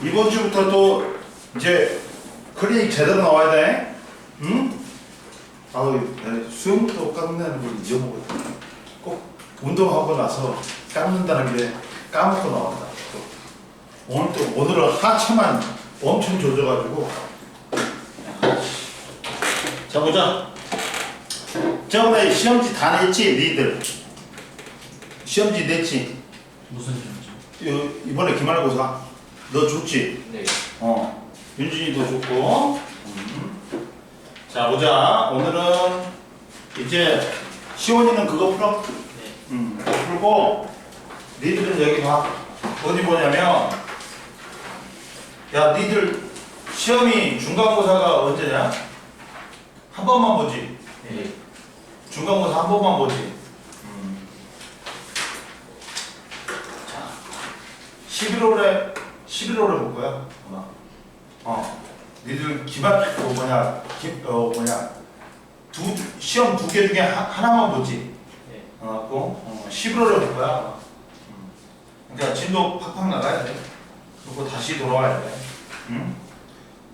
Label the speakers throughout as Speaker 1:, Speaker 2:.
Speaker 1: 이번 주부터 또 이제 클리닉 제대로 나와야 돼. 응? 아우, 수영부터 깎는다는 걸 잊어먹었다. 꼭 운동하고 나서 깎는다는 게 까먹고 나왔다. 오늘은 하체만 엄청 조져가지고. 자, 보자. 저번에 시험지 다 냈지, 니들? 시험지 냈지?
Speaker 2: 무슨 시험지?
Speaker 1: 이번에 기말고사 너 줬지?
Speaker 2: 네.
Speaker 1: 윤진이도 줬고. 자, 보자. 오늘은 이제 시원이는 그거 풀어?
Speaker 2: 네.
Speaker 1: 그거 풀고 니들은 여기 봐. 어디 보냐면, 야, 니들 시험이 중간고사가 언제냐? 한 번만 보지.
Speaker 2: 네.
Speaker 1: 중간고사 한 번만 보지. 자, 11월에 볼 거야. 아마. 니들 시험 두 개 중에 하나만 보지.
Speaker 2: 네.
Speaker 1: 그 11월에 볼 거야. 아마. 그러니까 진도 팍팍 나가야 돼. 그리고 다시 돌아와야 돼.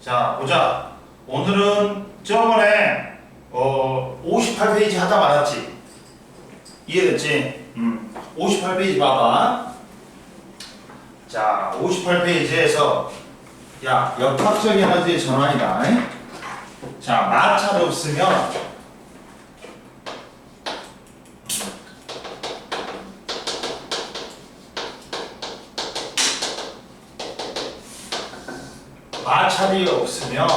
Speaker 1: 자, 보자. 오늘은 저번에 58페이지 하다 말았지. 이해됐지? 58페이지 봐봐. 자, 58페이지에서 야, 역학적 에너지의 전환이다. 자, 마찰 없으면 마찰이 없으면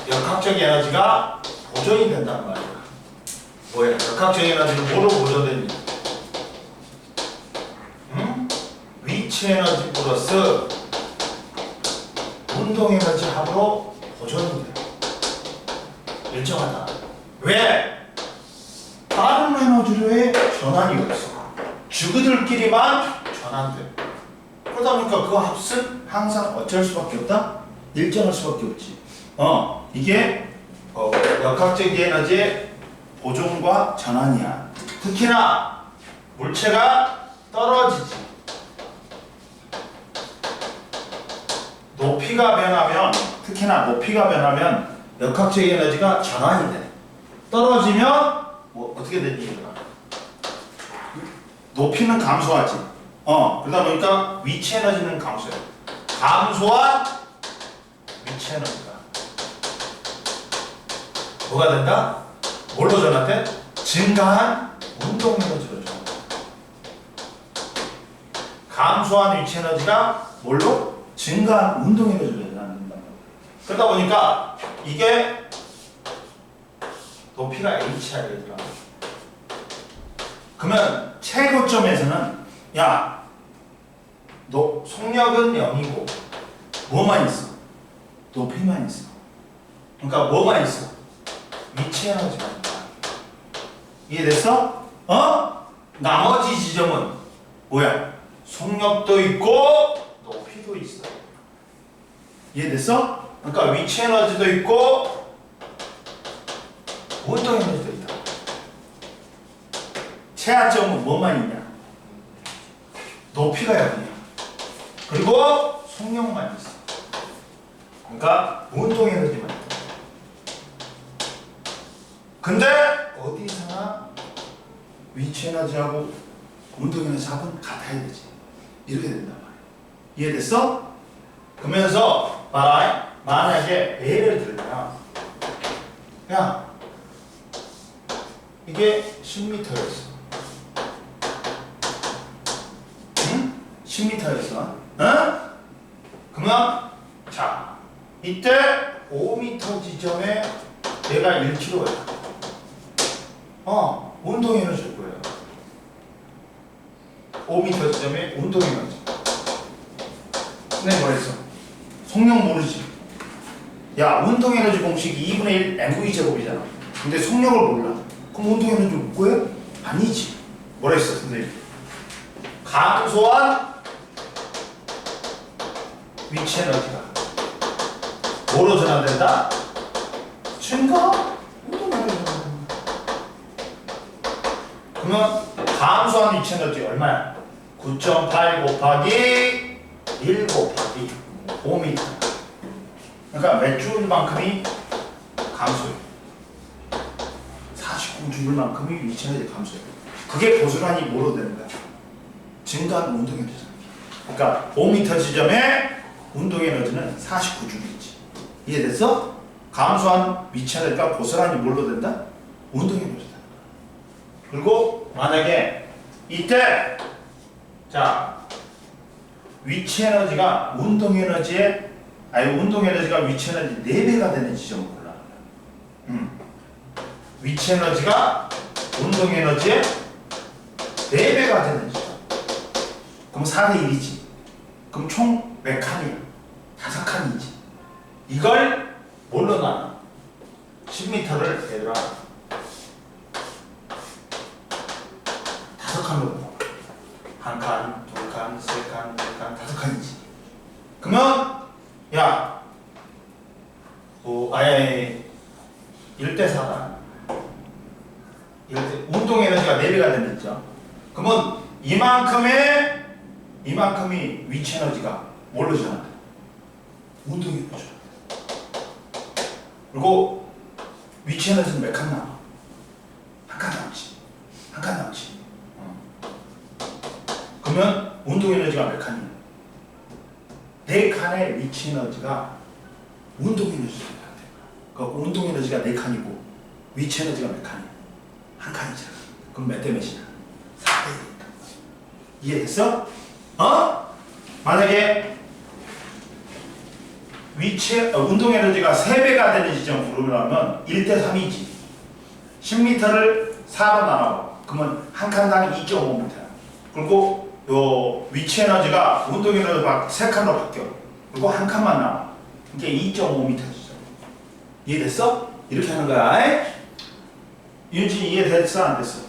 Speaker 1: 역학적 에너지가 보존이 된단 말이야. 뭐야? 역학적 에너지는 뭐로 보존되니? 위치 에너지 플러스 운동 에너지 합으로 보존이 돼. 일정하다. 왜? 다른 에너지로의 전환이 없어. 주그들끼리만 전환돼. 그러다 보니까 그 합은 항상 어쩔 수밖에 없다? 일정할 수밖에 없지. 이게 역학적 에너지의 보존과 전환이야. 특히나 물체가 떨어지지. 높이가 변하면, 특히나 높이가 변하면 역학적 에너지가 전환이 돼. 떨어지면 뭐 어떻게 되니? 높이는 감소하지. 그러다 보니까 위치 에너지는 감소해. 감소한 위치 에너지가 뭐가 된다? 뭘로 전환돼? 증가한 운동 에너지로 전환돼. 감소한 위치 에너지가 뭘로? 증가한 운동 에너지로 전환된다. 그러다 보니까 이게 높이가 h야 되더라. 그러면 최고점에서는 야, 너 속력은 0이고 뭐만 있어? 높이만 있어. 그러니까 뭐만 있어? 위치 에너지만 있다. 이해됐어? 나머지 지점은 뭐야? 속력도 있고 높이도 있어. 이해됐어? 그러니까 위치 에너지도 있고 운동 에너지도 있다. 최하점은 뭐만 있냐? 높이가 0이야. 그리고 속력만 있어. 그러니까 운동 에너지만 있다. 근데 어디서나 위치 에너지하고 운동 에너지 합은 같아야 되지. 이렇게 된단 말이야. 이해됐어? 그러면서 봐라. 만약에 예를 들면 야, 이게 10m였어. 응? 10m였어. 그러면 자, 이때 5m 지점에 얘가 1kg야. 운동 에너지일 거예요. 5m 지점에 운동 에너지. 네, 뭐랬어? 속력 모르지? 야, 운동 에너지 공식이 2분의 1 mv 제곱이잖아. 근데 속력을 몰라. 그럼 운동 에너지 올 거야? 아니지. 뭐랬어, 선생님? 감소한 위치 에너지가 뭐로 전환된다? 증가? 운동 에너지. 그러면 감소한 위치 에너지 얼마야? 9.8 곱하기 1 곱하기 5m. 그러니까 몇 줄만큼이 감소해요. 49줄만큼이 위치 에너지 감소해요. 그게 고스란히 뭐로 되는 거야? 증가한 운동 에너지. 그러니까 5m 지점에 운동 에너지는 49줄이지. 이해됐어? 감소한 위치 에너지가 고스란히 뭘로 된다? 운동 에너지다. 그리고 만약에 이때 자 위치 에너지가 운동 에너지에 운동 에너지가 위치 에너지 4배가 되는 지점을 골라. 위치 에너지가 운동 에너지의 4배가 되는 지점. 그럼 4대 1이지. 그럼 총 몇 칸이야? 5칸이지. 이걸 뭘로 나눠? 10m를 얘들아 5칸으로 나눠. 1칸, 2칸, 3칸, 4칸, 5칸이지. 그러면 야, 아예 1대4다. 운동 에너지가 4배가 됐죠. 그러면 이만큼이 위치 에너지가 뭘로 전환돼? 운동 에너지. 그리고 위치 에너지는 몇 칸 남아? 한 칸 남지. 한 칸 남지. 그러면 운동 에너지가 몇 칸이야? 4칸의 위치 에너지가 운동 에너지가 돼. 그러니까 운동 에너지가 4칸이고 위치 에너지가 몇 칸이야? 한 칸이잖아. 그럼 몇 대 몇이야? 4대 1이다. 이해됐어? 만약에 운동 에너지가 3배가 되는 지점 구르면 1대 3이지. 10m를 4로 나눠. 그러면 한 칸당 2.5m. 그리고 요 위치 에너지가 운동 에너지가 3칸으로 바뀌어. 그리고 한 칸만 남아. 이게 2.5m 지점. 이해됐어? 이렇게 하는 거야. 윤지 이해됐어? 안 됐어?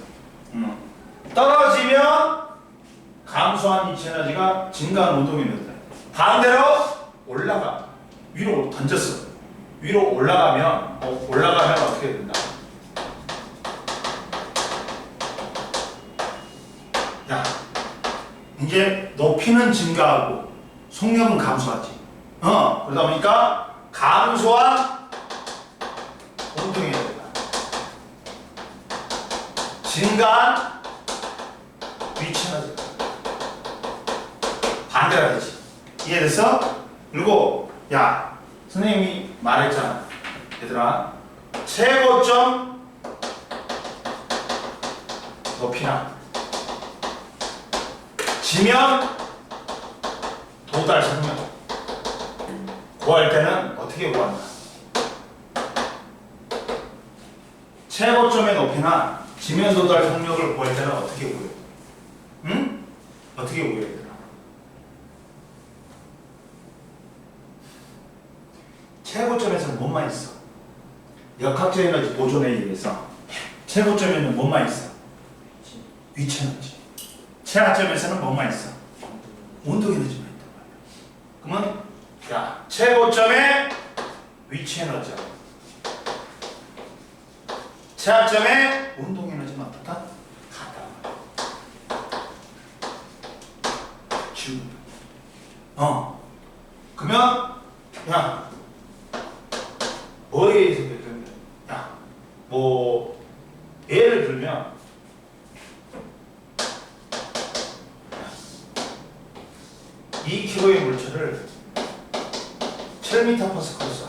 Speaker 1: 떨어지면 감소한 위치 에너지가 증가한 운동 에너지다. 반대로 올라가. 위로 던졌어. 위로 올라가면 어떻게 된다? 야, 이제 높이는 증가하고 속력은 감소하지. 그러다 보니까 감소한 운동 에너지다. 증가한 위치 에너지다. 반대가 되지. 이해됐어? 그리고 야, 선생님이 말했잖아. 얘들아, 최고점 높이나 지면 도달 속력 구할 때는 어떻게 구한다? 최고점의 높이나 지면 도달 속력을 구할 때는 어떻게 구해? 응? 어떻게 구해? 얘들아? 최고점에서는 뭐만 있어? 역학적 에너지 보존에 의해서 최고점에는 뭐만 있어? 위치 에너지. 최하점에서는 뭐만 있어? 운동 에너지만 있단 말이야. 그러면 야, 최고점의 위치 에너지, 최하점의 운동 에너지만 어떻다? 같다. 지우. 그러면 야, 뭐에 의해서 결정돼? 야, 예를 들면 2kg의 물체를 7m/s로 쐈어.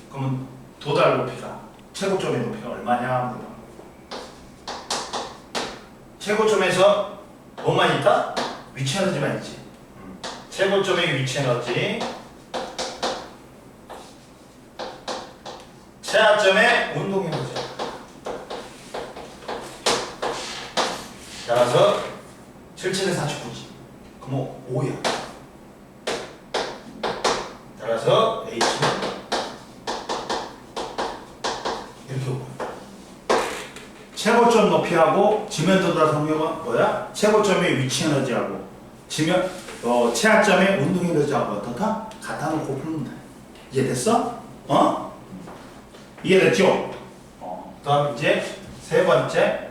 Speaker 1: 그러면 도달 높이가, 최고점의 높이가 얼마냐? 최고점에서 뭐만 있다? 위치 에너지만 있지. 최고점의 위치 에너지, 최하점의 운동 에너지. 따라서 77에 49지. 그럼 5야. 따라서 H는 이렇게 오고. 최고점 높이하고 지면 도달 속력은 뭐야? 최고점의 위치 에너지하고 최하점의 운동 에너지하고 어떻다? 같아 놓고 푸는 거야. 이해됐어? 이해됐죠? 그다음 이제 세 번째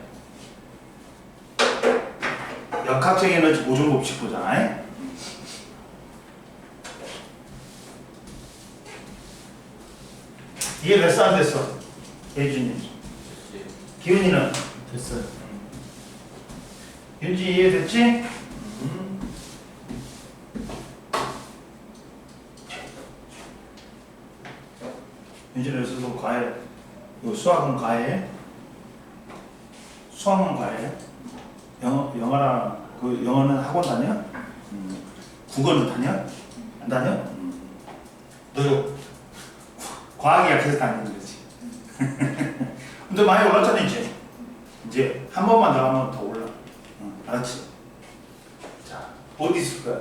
Speaker 1: 역학적 에너지 보존 법칙 보자. 이해됐어 안 됐어? 예준이. 기훈이는?
Speaker 2: 됐어요.
Speaker 1: 윤지 이해됐지? 윤지는 여기서도 과외. 이거 수학은 과외? 수학은 과외? 영어랑 그 영어는 학원 다녀? 국어는 다녀? 안 다녀? 너 과학이 약해서 다니는 거지. 근데 많이 올랐잖아 이제 한 번만 더 하면 더 올라. 알았지? 자 어디 있을 거야?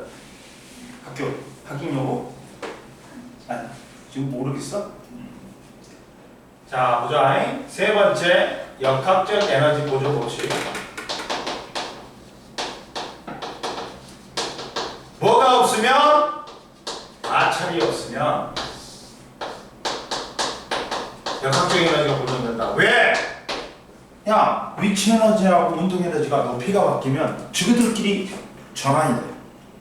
Speaker 1: 학교 확인 여부? 아니 지금 모르겠어? 자 보자. 세 번째 역학적 에너지 보조 법칙. 뭐가 없으면 마찰이 없으면 역학적 에너지가 보존된다. 왜? 야 위치 에너지하고 운동 에너지가 높이가 바뀌면 지그들끼리 전환이 돼.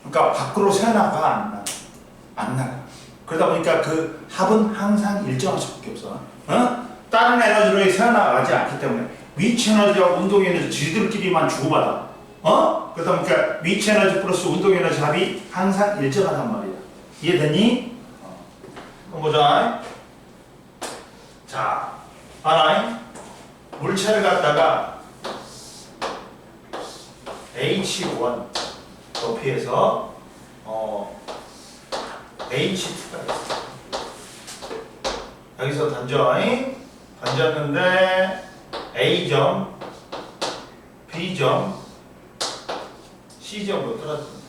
Speaker 1: 그러니까 밖으로 새어나가 안 나가. 그러다 보니까 그 합은 항상 일정할 수밖에 없어. 다른 에너지로 새어나가지 않기 때문에 위치 에너지하고 운동 에너지 지들끼리만 주고받아. 그러다 보니까 위치 에너지 플러스 운동 에너지 합이 항상 일정하단 말이야. 이해되니? 그럼 보자. 자, 하나 물체를 갖다가 H1 높이에서 H2가 있어. 여기서 던졌는데 A점, B점, C점으로 떨어집니다.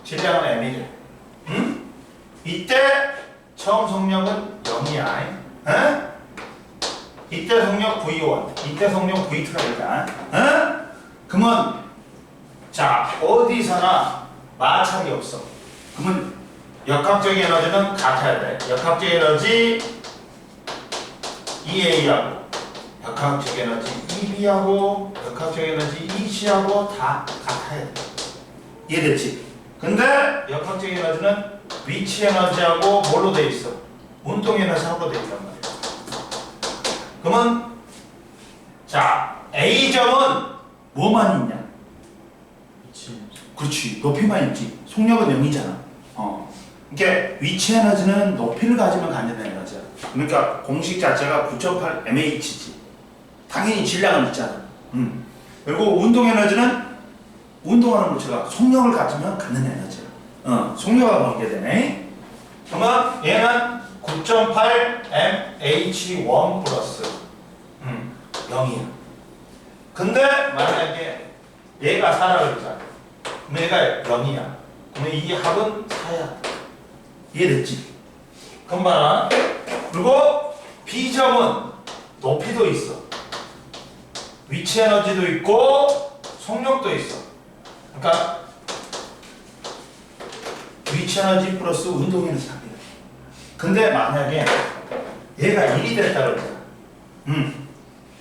Speaker 1: 질량은 M이래. 이때 처음 속력은 0이야. 이때 속력 V1, 이때 속력 V2가 있다. 그러면 자 어디서나 마찰이 없어. 그러면 역학적 에너지는 같아야 돼. 역학적 에너지 EA하고 역학적 에너지 EB하고 역학적 에너지 EC하고 다 같아야 돼. 이해됐지? 근데 역학적 에너지는 위치 에너지하고 뭘로 돼 있어? 운동 에너지하고 돼 있단 말이야. 그러면 자 A점은 뭐만 있냐?
Speaker 2: 위치.
Speaker 1: 그렇지. 높이만 있지. 속력은 0이잖아. 그러니까 위치 에너지는 높이를 가지면 갖는 에너지야. 그러니까 공식 자체가 9.8 mH지. 당연히 질량은 있잖아. 그리고 운동 에너지는 운동하는 물체가 속력을 가지면 갖는 에너지야. 속력과 관계되네. 그러면 얘는 9.8 mH1 플러스 0이야. 근데 만약에 얘가 4라 그러잖아. 그럼 얘가 0이야. 그러면 이 합은 4야. 이해됐지? 그럼 봐라. 그리고 B점은 높이도 있어. 위치 에너지도 있고 속력도 있어. 그러니까 위치 에너지 플러스 운동 에너지 합이야. 근데 만약에 얘가 1이 됐다 그러잖아.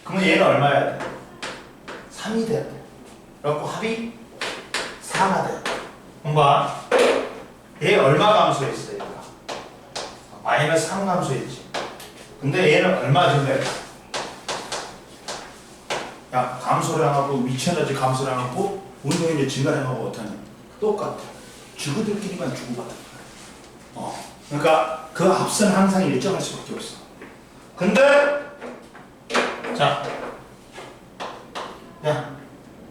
Speaker 1: 그러면 얘는 얼마야 돼? 3이 돼야 돼. 그래갖고 합이 4가 돼. 그럼 봐. 얘 얼마 감소했어 얘가? 마이너스 3 감소했지. 근데 얘는 얼마 증가했어? 야 감소량하고 위치 에너지 감소량하고 운동 에너지 증가량하고 어떠냐? 똑같아. 주고들끼리만 주고받아. 그러니까 그 합은 항상 일정할 수밖에 없어. 근데 자, 야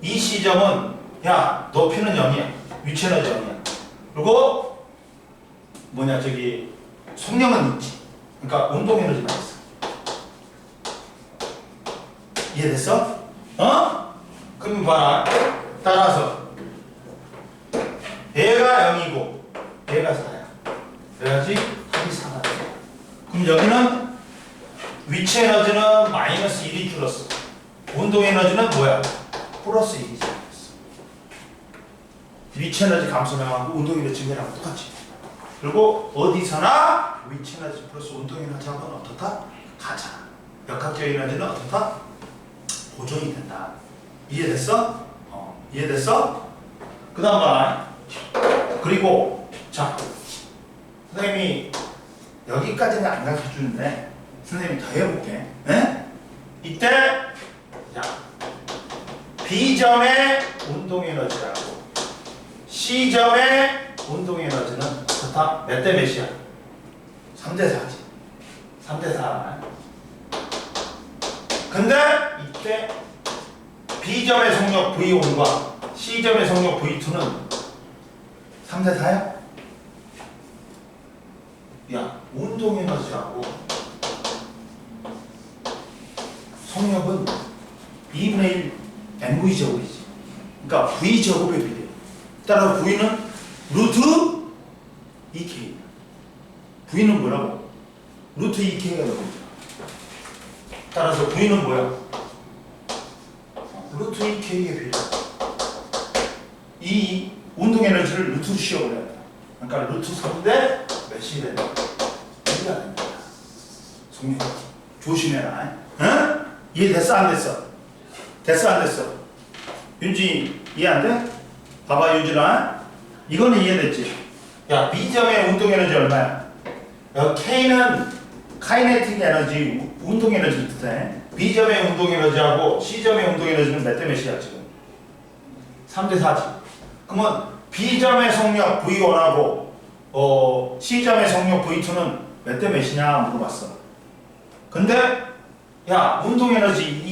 Speaker 1: 이 시점은 야 높이는 0이야. 위치 에너지 0이야. 그리고 뭐냐 저기 속력은 있지. 그러니까 운동 에너지만 있어. 이해됐어? 그럼 봐라. 따라서 얘가 0이고 얘가 4야. 그래야지 합이 4가 돼. 그럼 여기는 위치 에너지는 마이너스 1이 줄었어. 운동 에너지는 뭐야? 플러스 1이 줄었어. 위치 에너지 감소량하고 운동 에너지 증가량하고 똑같지. 그리고 어디서나 위치 에너지 플러스 운동 에너지하고는 어떻다? 같아. 역학적 에너지는 어떻다? 보존이 된다. 이해됐어? 이해됐어? 그 다음 봐. 그리고 자 선생님이 여기까지는 안 가르쳐 주는데 선생님이 더 해볼게. 에? 이때 자, B점의 운동 에너지라고 C점의 운동 에너지는 좋다. 몇 대 몇이야? 3대 4지. 3대 4. 근데 이때 B점의 속력 V1과 C점의 속력 V2는 3대 4야? 야, 운동 에너지하고 속력은 2분의 1 mv 제곱이지. 그러니까 v 제곱에 비례. 따라 v는 루트 2k. v는 뭐라고? 루트 2k가 되고. 따라서 v는 뭐야? 루트 2k에 비례. 이 운동 에너지를 루트로 씌워버려야 돼. 그러니까 루트 3대 몇이 된다? 1가 된다. 속력. 조심해라. 응? 이해됐어? 안 됐어? 됐어? 안 됐어? 윤지 이해 안 돼? 봐봐 윤지라. 이거는 이해됐지? 야, B점의 운동 에너지 얼마야? K는 카이네틱 에너지, 운동 에너지를 뜻해. B점의 운동 에너지하고 C점의 운동 에너지는 몇 대 몇이야 지금? 3대 4지. 그러면 B점의 속력 V1하고 C점의 속력 V2는 몇 대 몇이냐 물어봤어. 근데 야, 운동 에너지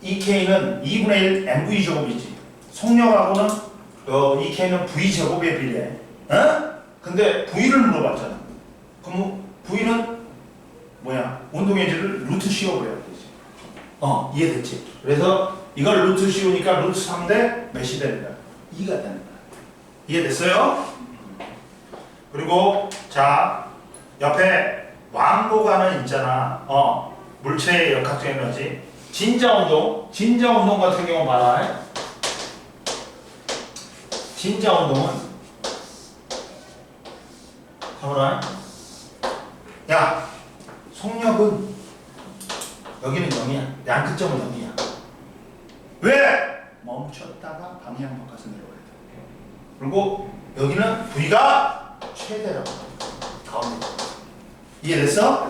Speaker 1: 2K는 2분의 1 mv 제곱이지. 속력하고는 EK는 v 제곱에 비례해. 어? 근데 V를 물어봤잖아. 그럼 V는 뭐야? 운동 에너지를 루트 씌워버려야 되지. 이해됐지? 그래서 이걸 루트 씌우니까 루트 3대 몇이 되는 거야? 2가 되는 거야. 이해됐어요? 그리고 자, 옆에 왕복하는 있잖아. 물체의 역학적 에너지. 진자 운동 같은 경우 봐라. 진자 운동은 봐라. 야, 속력은 여기는 0이야. 양끝점은 0이야. 왜? 멈췄다가 방향 바꿔서 내려가야 돼. 그리고 여기는 V가 최대라고. 가운데. 이해됐어?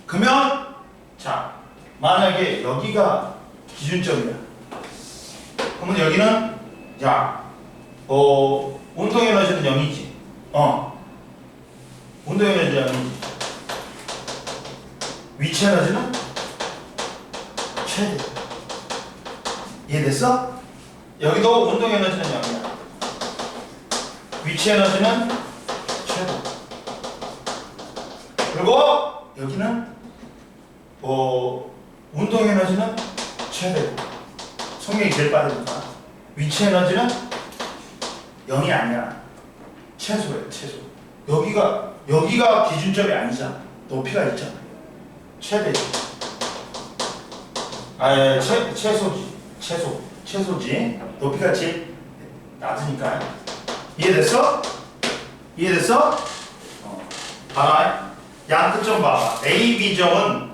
Speaker 1: 그러면 자, 만약에 여기가 기준점이야. 그러면 여기는 야, 운동 에너지는 0이지. 운동 에너지는 0이지. 위치 에너지는 최대. 이해됐어? 여기도 운동 에너지는 0이야. 위치 에너지는 최대. 그리고 여기는 운동 에너지는 최대고 속력이 제일 빠르니까 위치 에너지는 0이 아니야. 최소예요. 최소. 여기가 기준점이 아니잖아. 높이가 있잖아. 최대지. 최소지. 최소지. 높이가 제일 낮으니까. 이해됐어? 이해됐어? 봐라. 양끝점 봐. A, B점은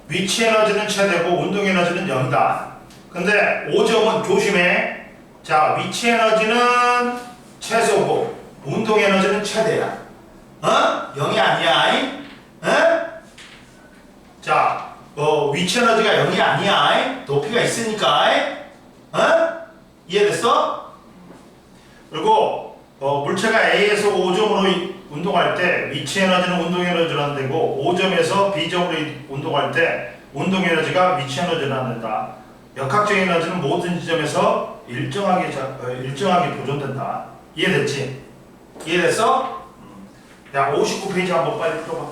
Speaker 1: 위치 에너지는 최대고 운동 에너지는 0이다. 근데 5점은 조심해. 자, 위치 에너지는 최소고 운동 에너지는 최대야. 0이 아니야. 자, 위치 에너지가 0이 아니야. 높이가 있으니까. 이해됐어? 그리고 물체가 A에서 5점으로 운동할 때 위치 에너지는 운동 에너지라는 되고 5점에서 B점으로 운동할 때 운동 에너지가 위치 에너지라는 된다. 역학적 에너지는 모든 지점에서 일정하게 보존된다. 이해됐지? 이해됐어? 야, 59페이지 한번 빨리 풀어봐.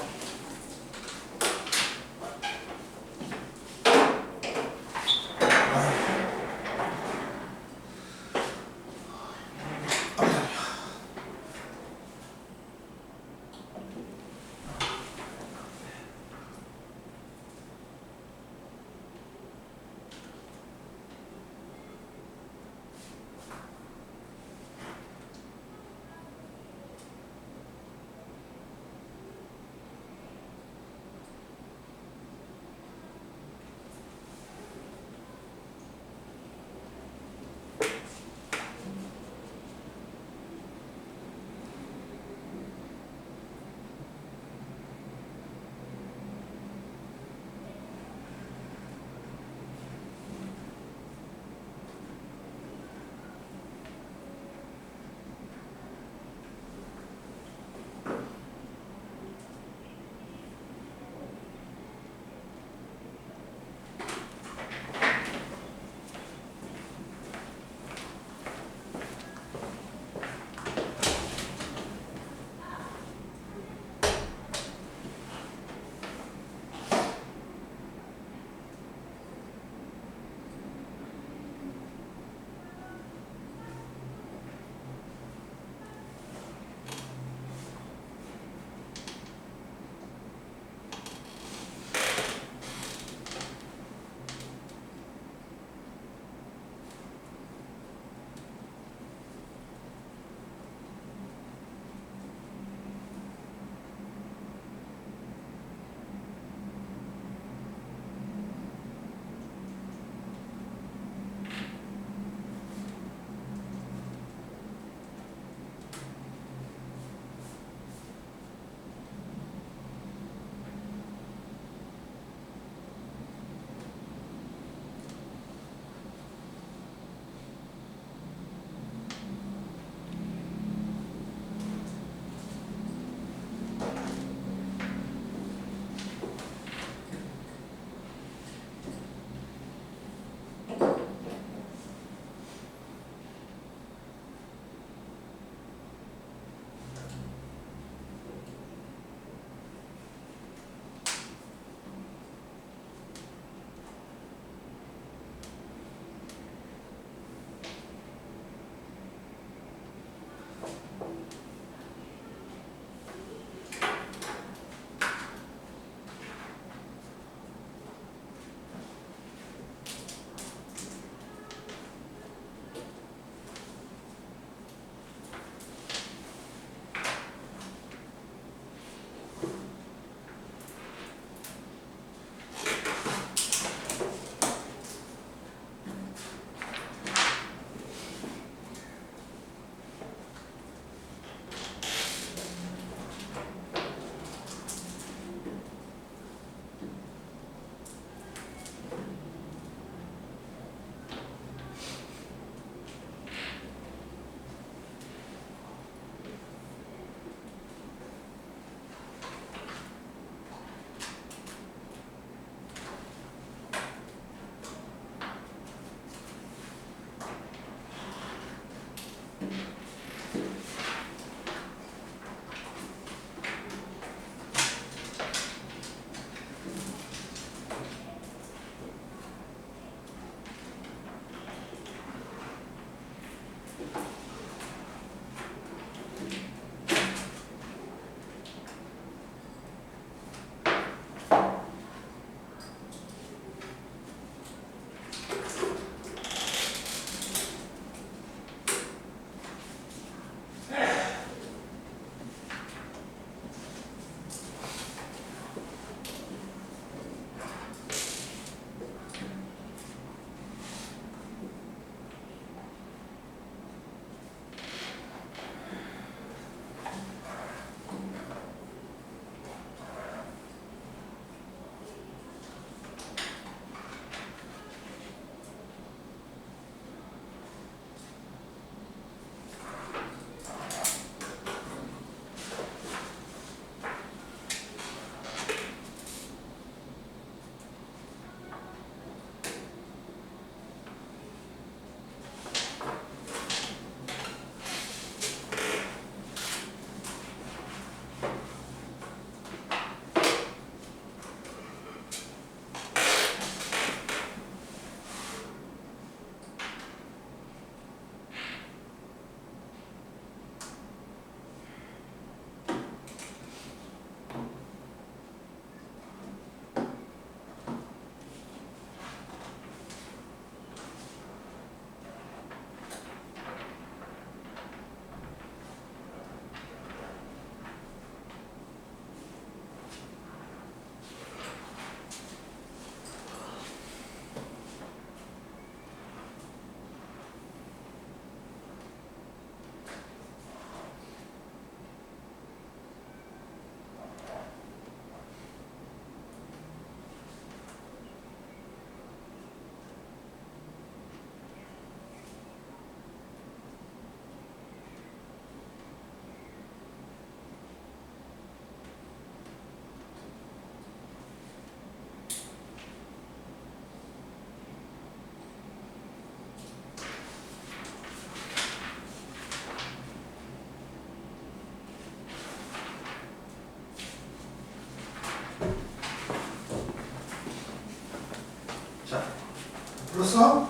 Speaker 1: 풀었어?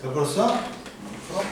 Speaker 1: 다 풀었어? 풀어?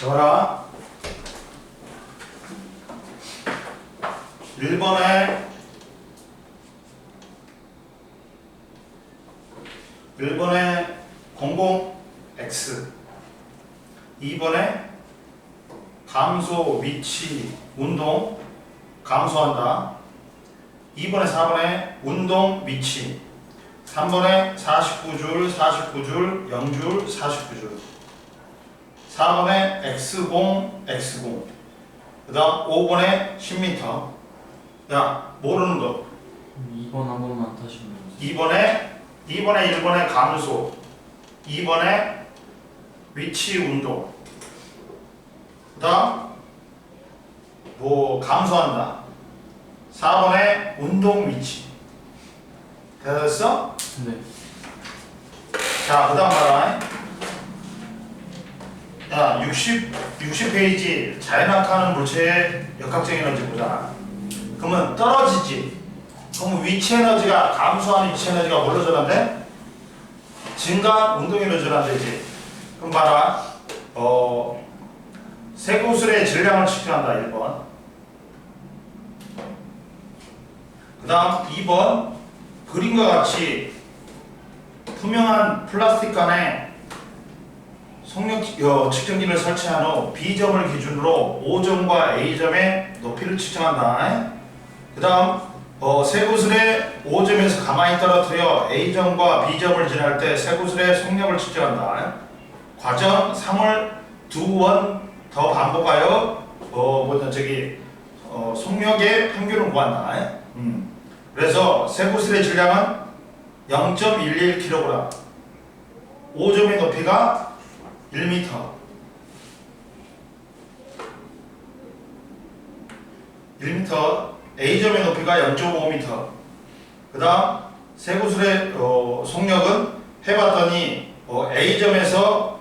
Speaker 1: 봐라. 1번에 00x 2번에 감소 위치 운동 감소한다. 2번에 4번에 운동 위치 3번에 49줄 49줄 0줄 49줄 4번에 x0 x0 그 다음 5번에 10m. 야 모르는 거
Speaker 2: 2번 한 번만 다시 보여주세요.
Speaker 1: 2번에 1번에 감소 2번에 위치 운동 그 다음 뭐 감소한다 4번에 운동 위치 됐어?
Speaker 2: 네.
Speaker 1: 자 그 다음 봐라. 야 60페이지 자연학하는 물체의 역학적 에너지 보자. 그러면 떨어지지. 그럼 위치 에너지가 감소하는 위치 에너지가 뭘로 전환돼? 증가한 운동 에너지로 전환되지. 그럼 봐라. 쇠구슬의 질량을 측정한다. 1번. 그 다음 2번 그림과 같이 투명한 플라스틱 관에 속력 측정기를 설치한 후 B점을 기준으로 O점과 A점의 높이를 측정한다. 그 다음 쇠구슬의 O점에서 가만히 떨어뜨려 A점과 B점을 지날 때 쇠구슬의 속력을 측정한다. 과정 3을 2번 더 반복하여 속력의 평균을 구한다. 그래서 쇠구슬의 질량은 0.11kg 5점의 높이가 1m 1m A점의 높이가 0.5m 그 다음 쇠구슬의 속력은 해봤더니 A점에서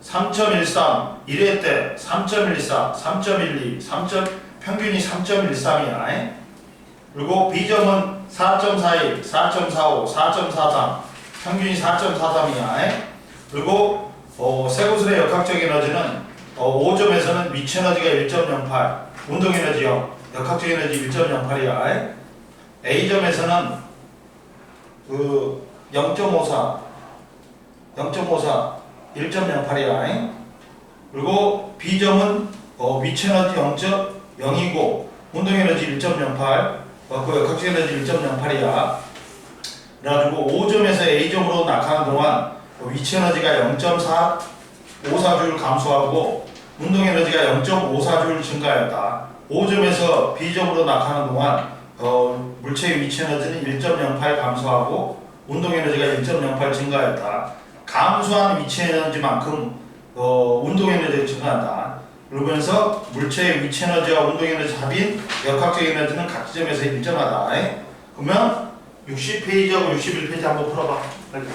Speaker 1: 3.13 1회 때 3.14 3.12 평균이 3.13이야. 그리고 B점은 4.41 4.45 4.43 평균이 4.43이야. 그리고 쇠구슬의 역학적 에너지는 5점에서는 위치 에너지가 1.08 운동 에너지 0 역학적 에너지 1.08이야. A점에서는 0.54 1.08이야. 그리고 B점은 위치 에너지 0.0이고 운동 에너지 1.08 그 역학적 에너지 1.08이야. 그래가지고 5점에서 A점으로 낙하는 동안 위치 에너지가 0.54줄 감소하고 운동 에너지가 0.54줄 증가했다. 5점에서 B점으로 낙하는 동안 물체의 위치 에너지는 1.08 감소하고 운동 에너지가 1.08 증가했다. 감소한 위치 에너지만큼 운동 에너지가 증가한다. 그러면서 물체의 위치 에너지와 운동 에너지 합인 역학적 에너지는 각 지점에서 일정하다. 그러면 60페이지하고 61페이지 한번 풀어봐. 빨리.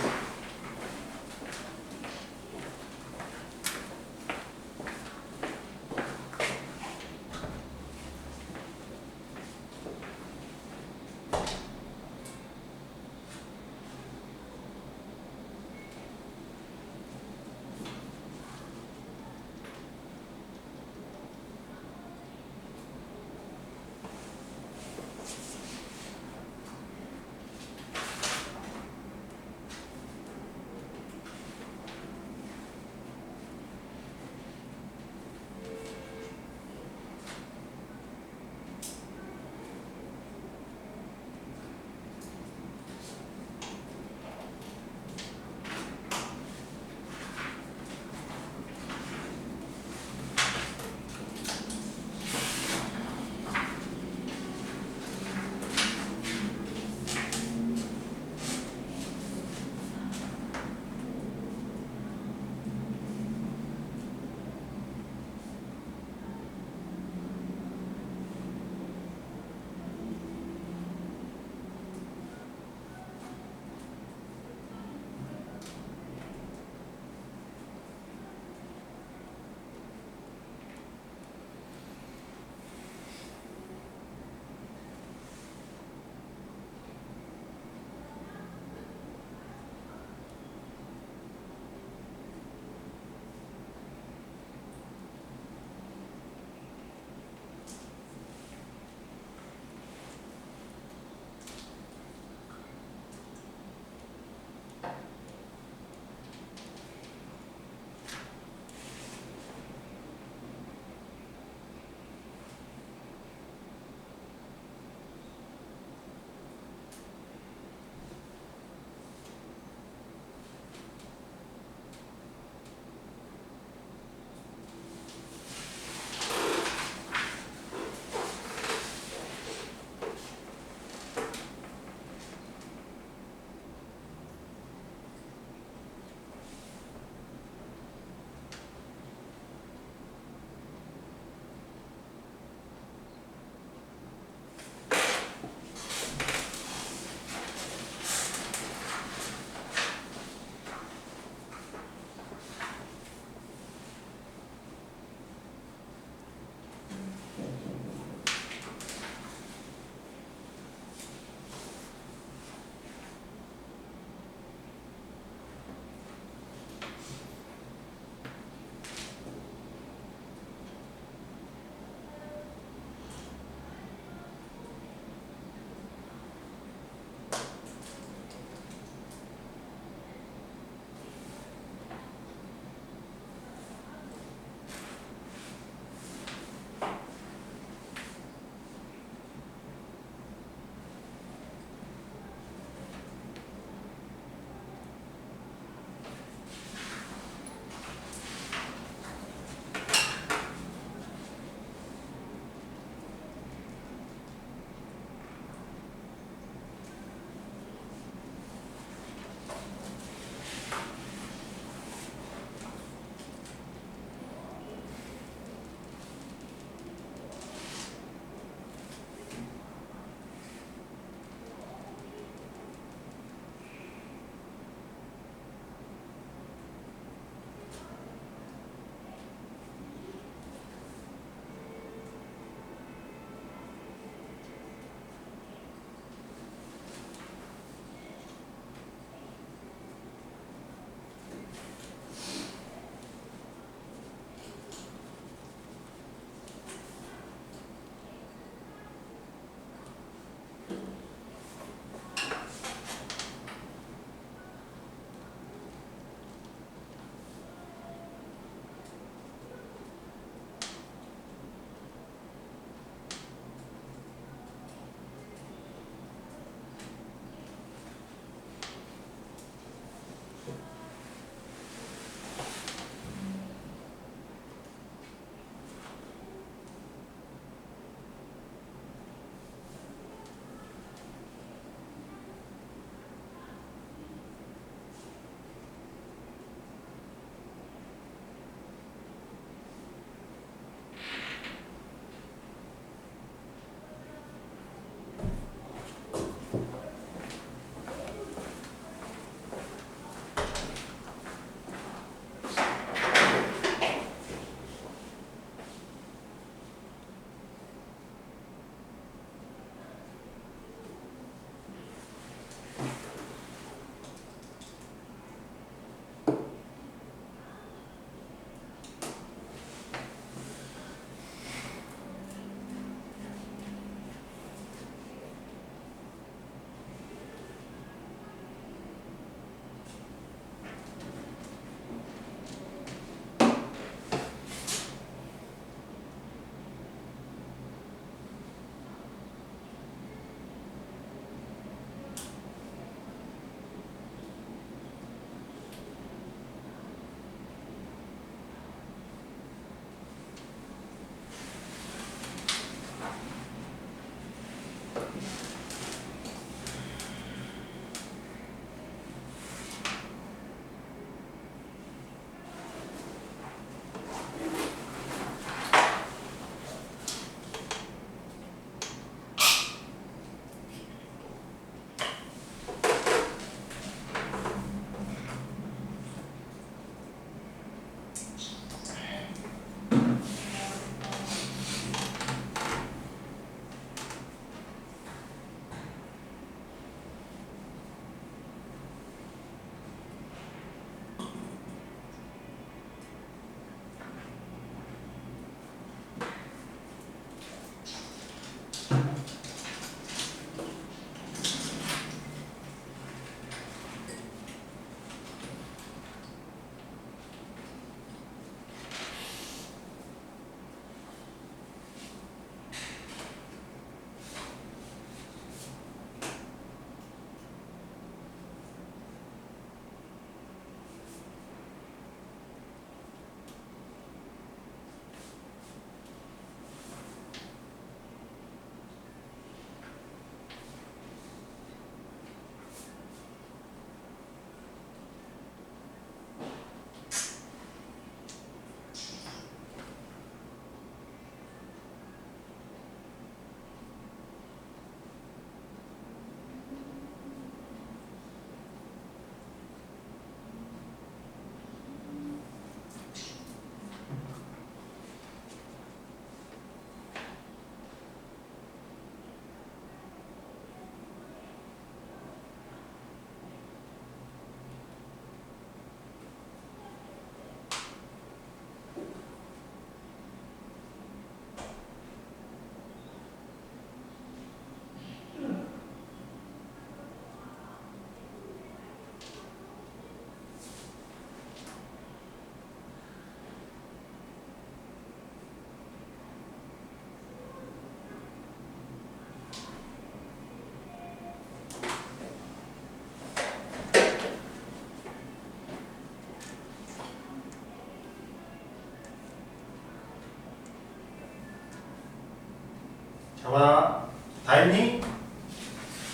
Speaker 1: 잡아. 다 했니?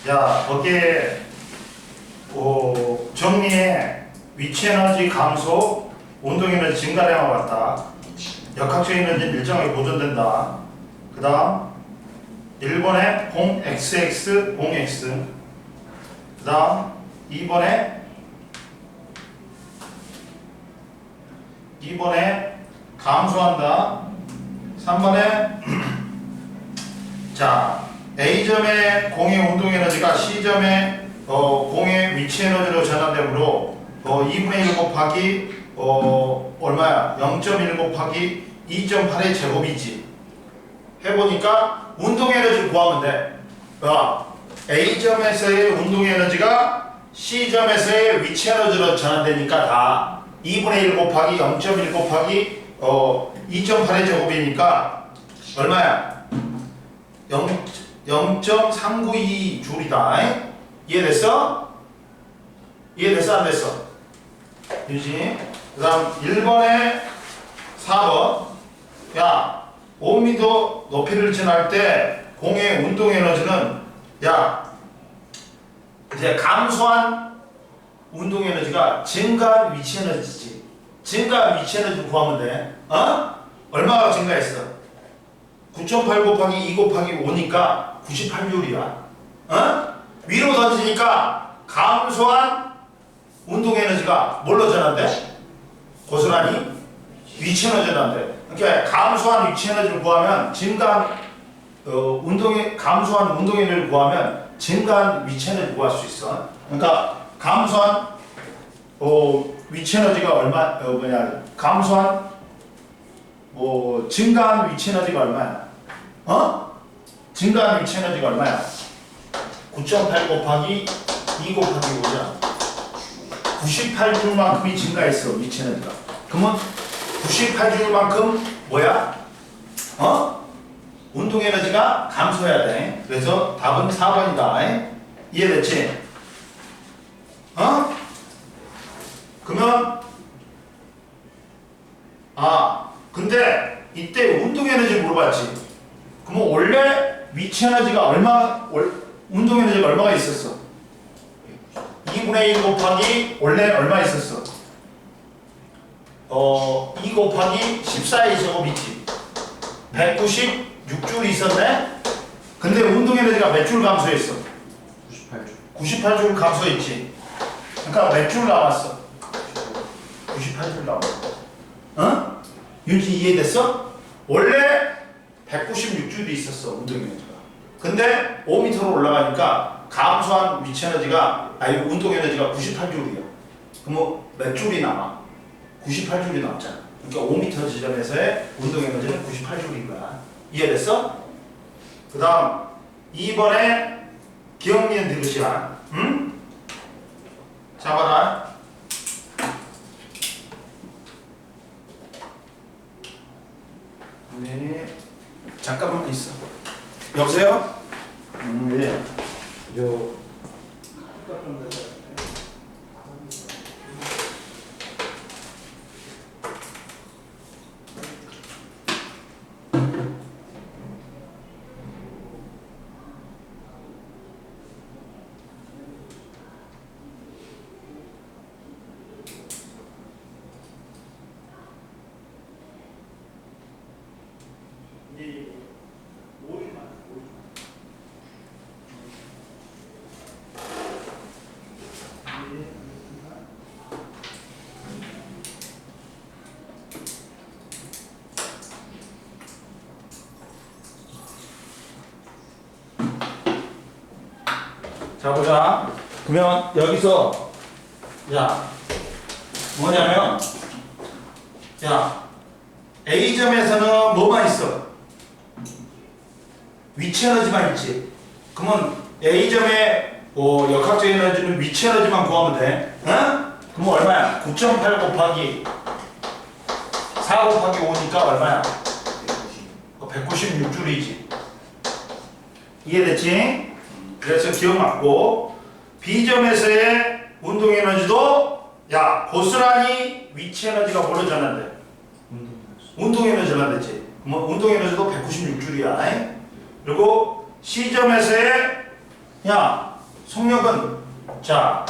Speaker 1: 야, 거기에 정리해. 위치 에너지 감소, 운동 에너지 증가량과 같다. 역학적 에너지는 일정하게 보존된다. 그 다음 1번에 공 XX, 공 X. 그 다음 2번에 감소한다. 3번에 자 A점의 공의 운동 에너지가 C점의 공의 위치 에너지로 전환되므로 2분의 1 곱하기 얼마야? 0.1 곱하기 2.8의 제곱이지. 해보니까 운동 에너지를 구하면 돼. A점에서의 운동 에너지가 C점에서의 위치 에너지로 전환되니까 다 2분의 1 곱하기 0.1 곱하기 2.8의 제곱이니까 얼마야? 0.392 줄이다. 이해됐어? 이해됐어? 안 됐어? 그렇지? 그 다음 1번에 4번. 야, 5m 높이를 지날 때 공의 운동 에너지는 이제 감소한 운동 에너지가 증가한 위치 에너지지. 증가한 위치 에너지를 구하면 돼. 얼마가 증가했어? 9.8 곱하기 2 곱하기 5니까 98줄이야. 위로 던지니까 감소한 운동 에너지가 뭘로 전환돼? 고스란히 위치 에너지로 전환돼. 그러니까 감소한 위치 에너지를 구하면 증가한 감소한 운동 에너지를 구하면 증가한 위치 에너지를 구할 수 있어. 그러니까 감소한 위치 에너지가 감소한 증가한 위치 에너지가 얼마야? 증가한 위치 에너지가 얼마야? 9.8 곱하기 2 곱하기 5잖아. 98줄만큼이 증가했어, 위치 에너지가. 그러면 98줄만큼 뭐야? 운동 에너지가 감소해야 돼. 그래서 답은 4번이다. 이해됐지? 그러면 근데 이때 운동 에너지 물어봤지. 그러면 원래 위치 에너지가 운동 에너지가 얼마가 있었어? 2분의 1 곱하기 원래 얼마 있었어? 2 곱하기 14의 제곱 있지. 196줄이 있었네? 근데 운동 에너지가 몇 줄 감소했어?
Speaker 2: 98줄.
Speaker 1: 98줄 감소했지. 그러니까 몇 줄 남았어? 98줄 남았어. 윤지 이해됐어? 원래 196줄이 있었어, 운동 에너지가. 근데 5m로 올라가니까 감소한 위치 에너지가 운동 에너지가 98줄이야. 그럼 몇 줄이 남아? 98줄이 남잖아. 그러니까 5m 지점에서의 운동 에너지는 98줄인 거야. 이해됐어? 그 다음 2번에 기억니은 디귿이야. 잡아라. 네. 잠깐만 있어. 여보세요? 예. 자 보자. 그러면 여기서 뭐냐면 A점에서는 뭐만 있어? 위치 에너지만 있지. 그러면 A점의 역학적 에너지는 위치 에너지만 구하면 돼. 그럼 얼마야? 9.8 곱하기 4 곱하기 5니까 얼마야? 196줄이지. 이해됐지? 그래서 기억 맞고 B점에서의 운동 에너지도 고스란히 위치 에너지가 뭘로 전환돼? 운동 에너지 전환됐지. 그럼 운동 에너지도 196줄이야. 그리고 C점에서의 야 속력은 자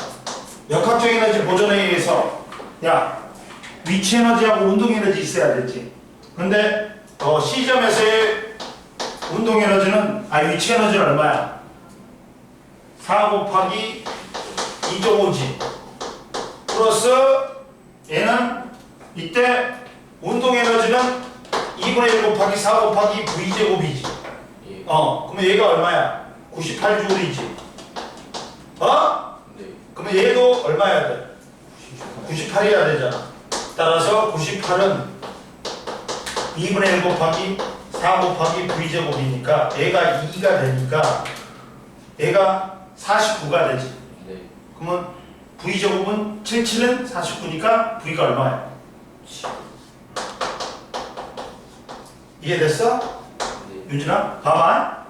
Speaker 1: 역학적 에너지 보존에 의해서 야 위치 에너지하고 운동 에너지 있어야 되지. 근데 C점에서의 운동 에너지는 위치 에너지는 얼마야? 4 곱하기 2.5지 플러스 얘는 이때 운동 에너지는 2분의 1 곱하기 4 곱하기 V제곱이지.
Speaker 2: 예.
Speaker 1: 그러면 얘가 얼마야? 98J이지.
Speaker 2: 네.
Speaker 1: 그러면 얘도 얼마야 돼? 98이어야 되잖아. 따라서 98은 2분의 1 곱하기 4 곱하기 V제곱이니까 얘가 2가 되니까 얘가 49가 되지.
Speaker 2: 네.
Speaker 1: 그러면 V제곱은 77은 49니까 V가 얼마야? 이해됐어?
Speaker 2: 네.
Speaker 1: 윤준아? 봐봐.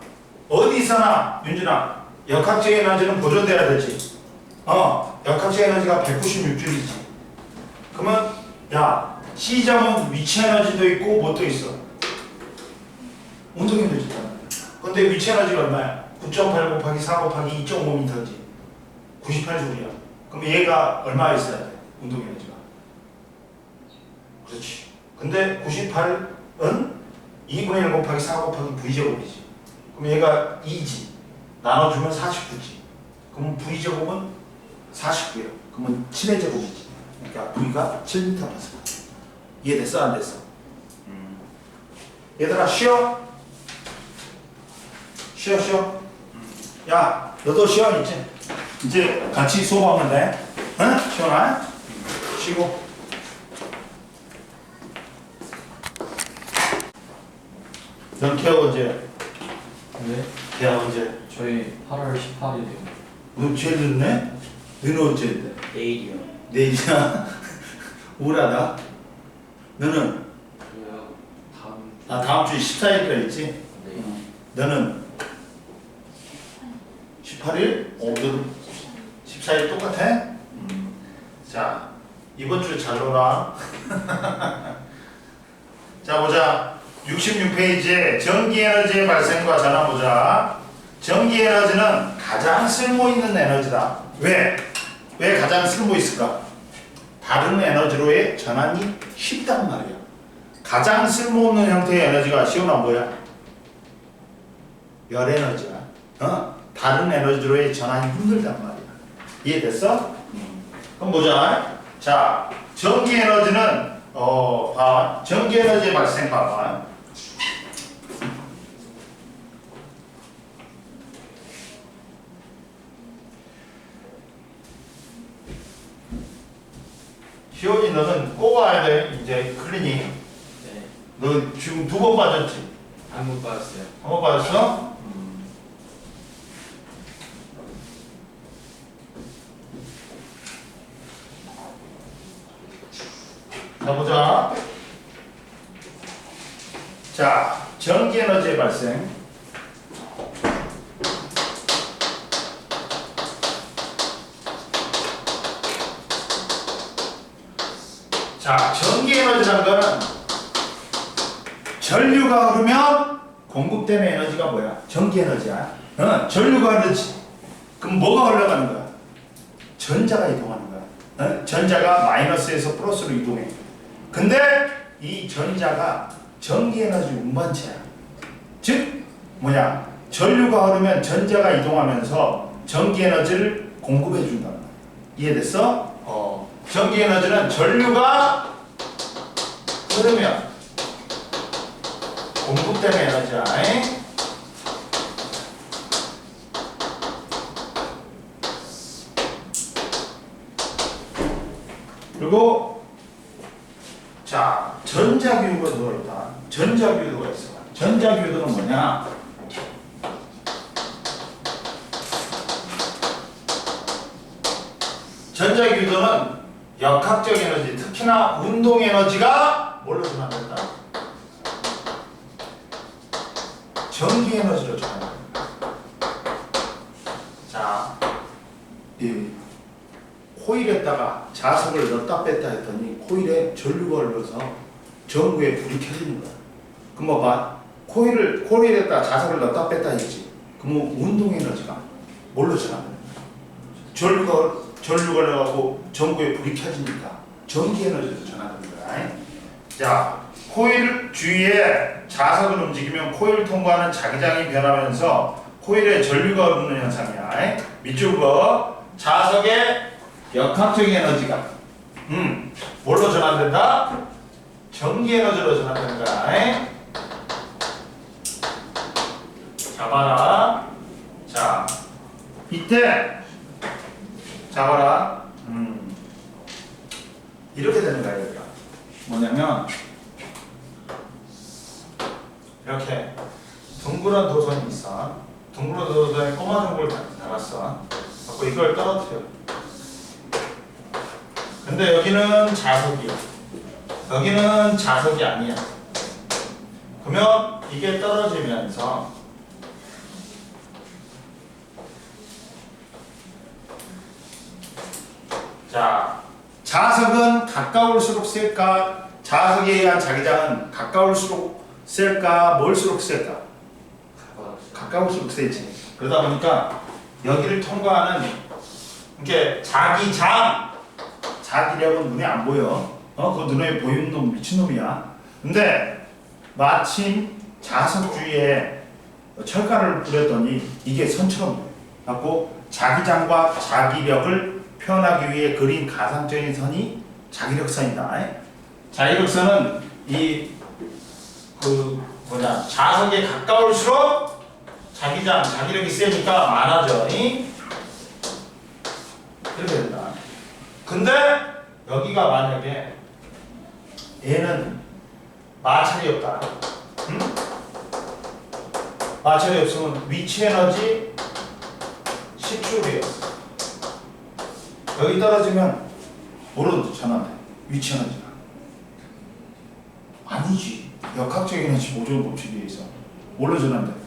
Speaker 1: 어디서나 윤준아 역학적 에너지는 보존돼야 되지. 역학적 에너지가 196J이지. 그러면 야 C점은 위치 에너지도 있고 뭐 또 있어? 운동 에너지 있잖아. 근데 위치 에너지가 얼마야? 9.8 곱하기 4 곱하기 2.5m지. 98J야. 그럼 얘가 얼마 있어야 돼? 운동 에너지가. 그렇지. 근데 98은 2분의 1 곱하기 4 곱하기 V제곱이지. 그럼 얘가 2지. 나눠주면 49지. 그럼 V제곱은 49예요. 그러면 7의 제곱이지. 그러니까 V가 7m 파스칼. 이해됐어? 안 됐어? 얘들아 쉬어? 쉬어. 야 너도 쉬어 이제. 이제 같이 수업하면 돼. 응? 시원하? 쉬고. 넌 개학 언제?
Speaker 2: 네.
Speaker 1: 개학 언제?
Speaker 2: 저희 8월 18일이요.
Speaker 1: 너 제일 늦네? 너는 언제인데?
Speaker 2: 내일이요.
Speaker 1: 내일이야? 우울하다. 너는?
Speaker 2: 저요. 다음
Speaker 1: 다음 주 14일까지 있지?
Speaker 2: 네.
Speaker 1: 너는? 18일? 너는 14일 똑같아? 자, 이번 주 잘 놀아. 자, 보자. 66페이지에 전기에너지의 발생과 전환 보자. 전기에너지는 가장 쓸모있는 에너지다. 왜? 왜 가장 쓸모있을까? 다른 에너지로의 전환이 쉽단 말이야. 가장 쓸모없는 형태의 에너지가 시온아 뭐야? 열에너지야. 다른 에너지로의 전환이 힘들단 말이야. 이해됐어? 그럼 보자. 자, 전기에너지는 전기에너지의 발생 봐봐. 시온이 너는 꼭 와야 돼. 이제 클리닉.
Speaker 2: 네.
Speaker 1: 너 지금 2번 빠졌지?
Speaker 2: 한번 빠졌어요.
Speaker 1: 한 번 빠졌어? 자 보자. 자, 전기에너지의 발생. 자, 전기에너지라는 거는 전류가 흐르면 공급되는 에너지가 뭐야? 전기에너지야. 전류가 흐르지. 그럼 뭐가 흘러가는 거야? 전자가 이동하는 거야. 전자가 마이너스에서 플러스로 이동해. 근데 이 전자가 전기에너지 운반체야. 즉 뭐냐? 전류가 흐르면 전자가 이동하면서 전기에너지를 공급해 준단 말이야. 이해됐어? 전기에너지는 전류가 흐르면 공급되는 에너지야. 그리고 자, 전자기후가 들어있다. 전자기후가 있어. 전자기후는 뭐냐? 전자기후는 역학적 에너지, 특히나 운동 에너지가 뭘로 전환된다? 전기 에너지로 전환된다. 자, 이 코일에다가 자석을 넣었다 뺐다 했더니 코일에 전류가 흘러서 전구에 불이 켜지는 거야. 그럼 봐봐. 코일에다 자석을 넣었다 뺐다 했지. 그러면 운동 에너지가 뭘로 전환되는 거야? 전류가 하고 전구에 불이 켜지니까 전기 에너지로 전환되는 거야. 자, 코일 주위에 자석을 움직이면 코일을 통과하는 자기장이 변하면서 코일에 전류가 흐르는 현상이야. 밑줄거 자석의 역학적인 에너지가 뭘로 전환된다? 전기 에너지로 전환되는 거야. 잡아라. 자, 이때 잡아라. 이렇게 되는 거야. 여기가 뭐냐면 이렇게 둥그런 도선이 있어. 둥그런 도선에 꼬마 전구를 달았어. 갖고 이걸 떨어뜨려. 근데 여기는 자석이야. 여기는 자석이 아니야. 그러면 이게 떨어지면서 자, 자석은 가까울수록 셀까? 자석에 의한 자기장은 가까울수록 셀까? 멀수록 셀까? 가까울수록 세지. 그러다 보니까 여기를 통과하는 이게 자기력은 눈에 안 보여. 그 눈에 보이는 놈 미친놈이야. 근데 마침 자석 주위에 철가루를 뿌렸더니 이게 선처럼 보여. 갖고 자기장과 자기력을 표현하기 위해 그린 가상적인 선이 자기력선이다. 자기력선은 자석에 가까울수록 자기장, 자기력이 세니까 많아져. 이렇게 된다. 근데 여기가 만약에 얘는 마찰이 없다. 응? 마찰이 없으면 위치 에너지 10J였어. 여기 떨어지면 뭐로 전환돼? 위치 에너지가 아니지. 역학적 에너지 보존 법칙에 의해서 뭘로 전환돼?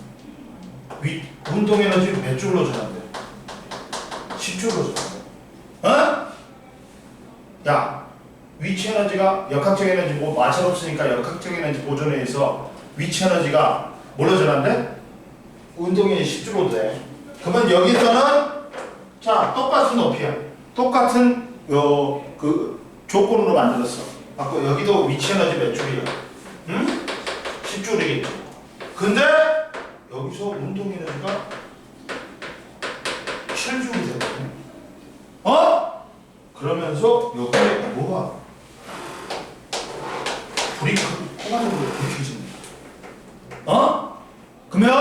Speaker 1: 운동 에너지 몇 줄로 전환돼? 10줄로 전환돼. 어? 야, 위치 에너지가 역학적 에너지 마찰 없으니까 역학적 에너지 보존에 의해서 위치 에너지가 뭘로 전환돼? 운동 에너지 10줄로 돼. 그러면 여기서는 자 똑같은 높이야. 똑같은 그 조건으로 만들었어. 아까 여기도 위치 에너지 몇 줄이야? 응? 10줄이겠지. 근데 여기서 운동 에너지가 7줄이 되거든. 그러면서 여기에 뭐가 불이 코가닥으로 불이 켜진다. 그러면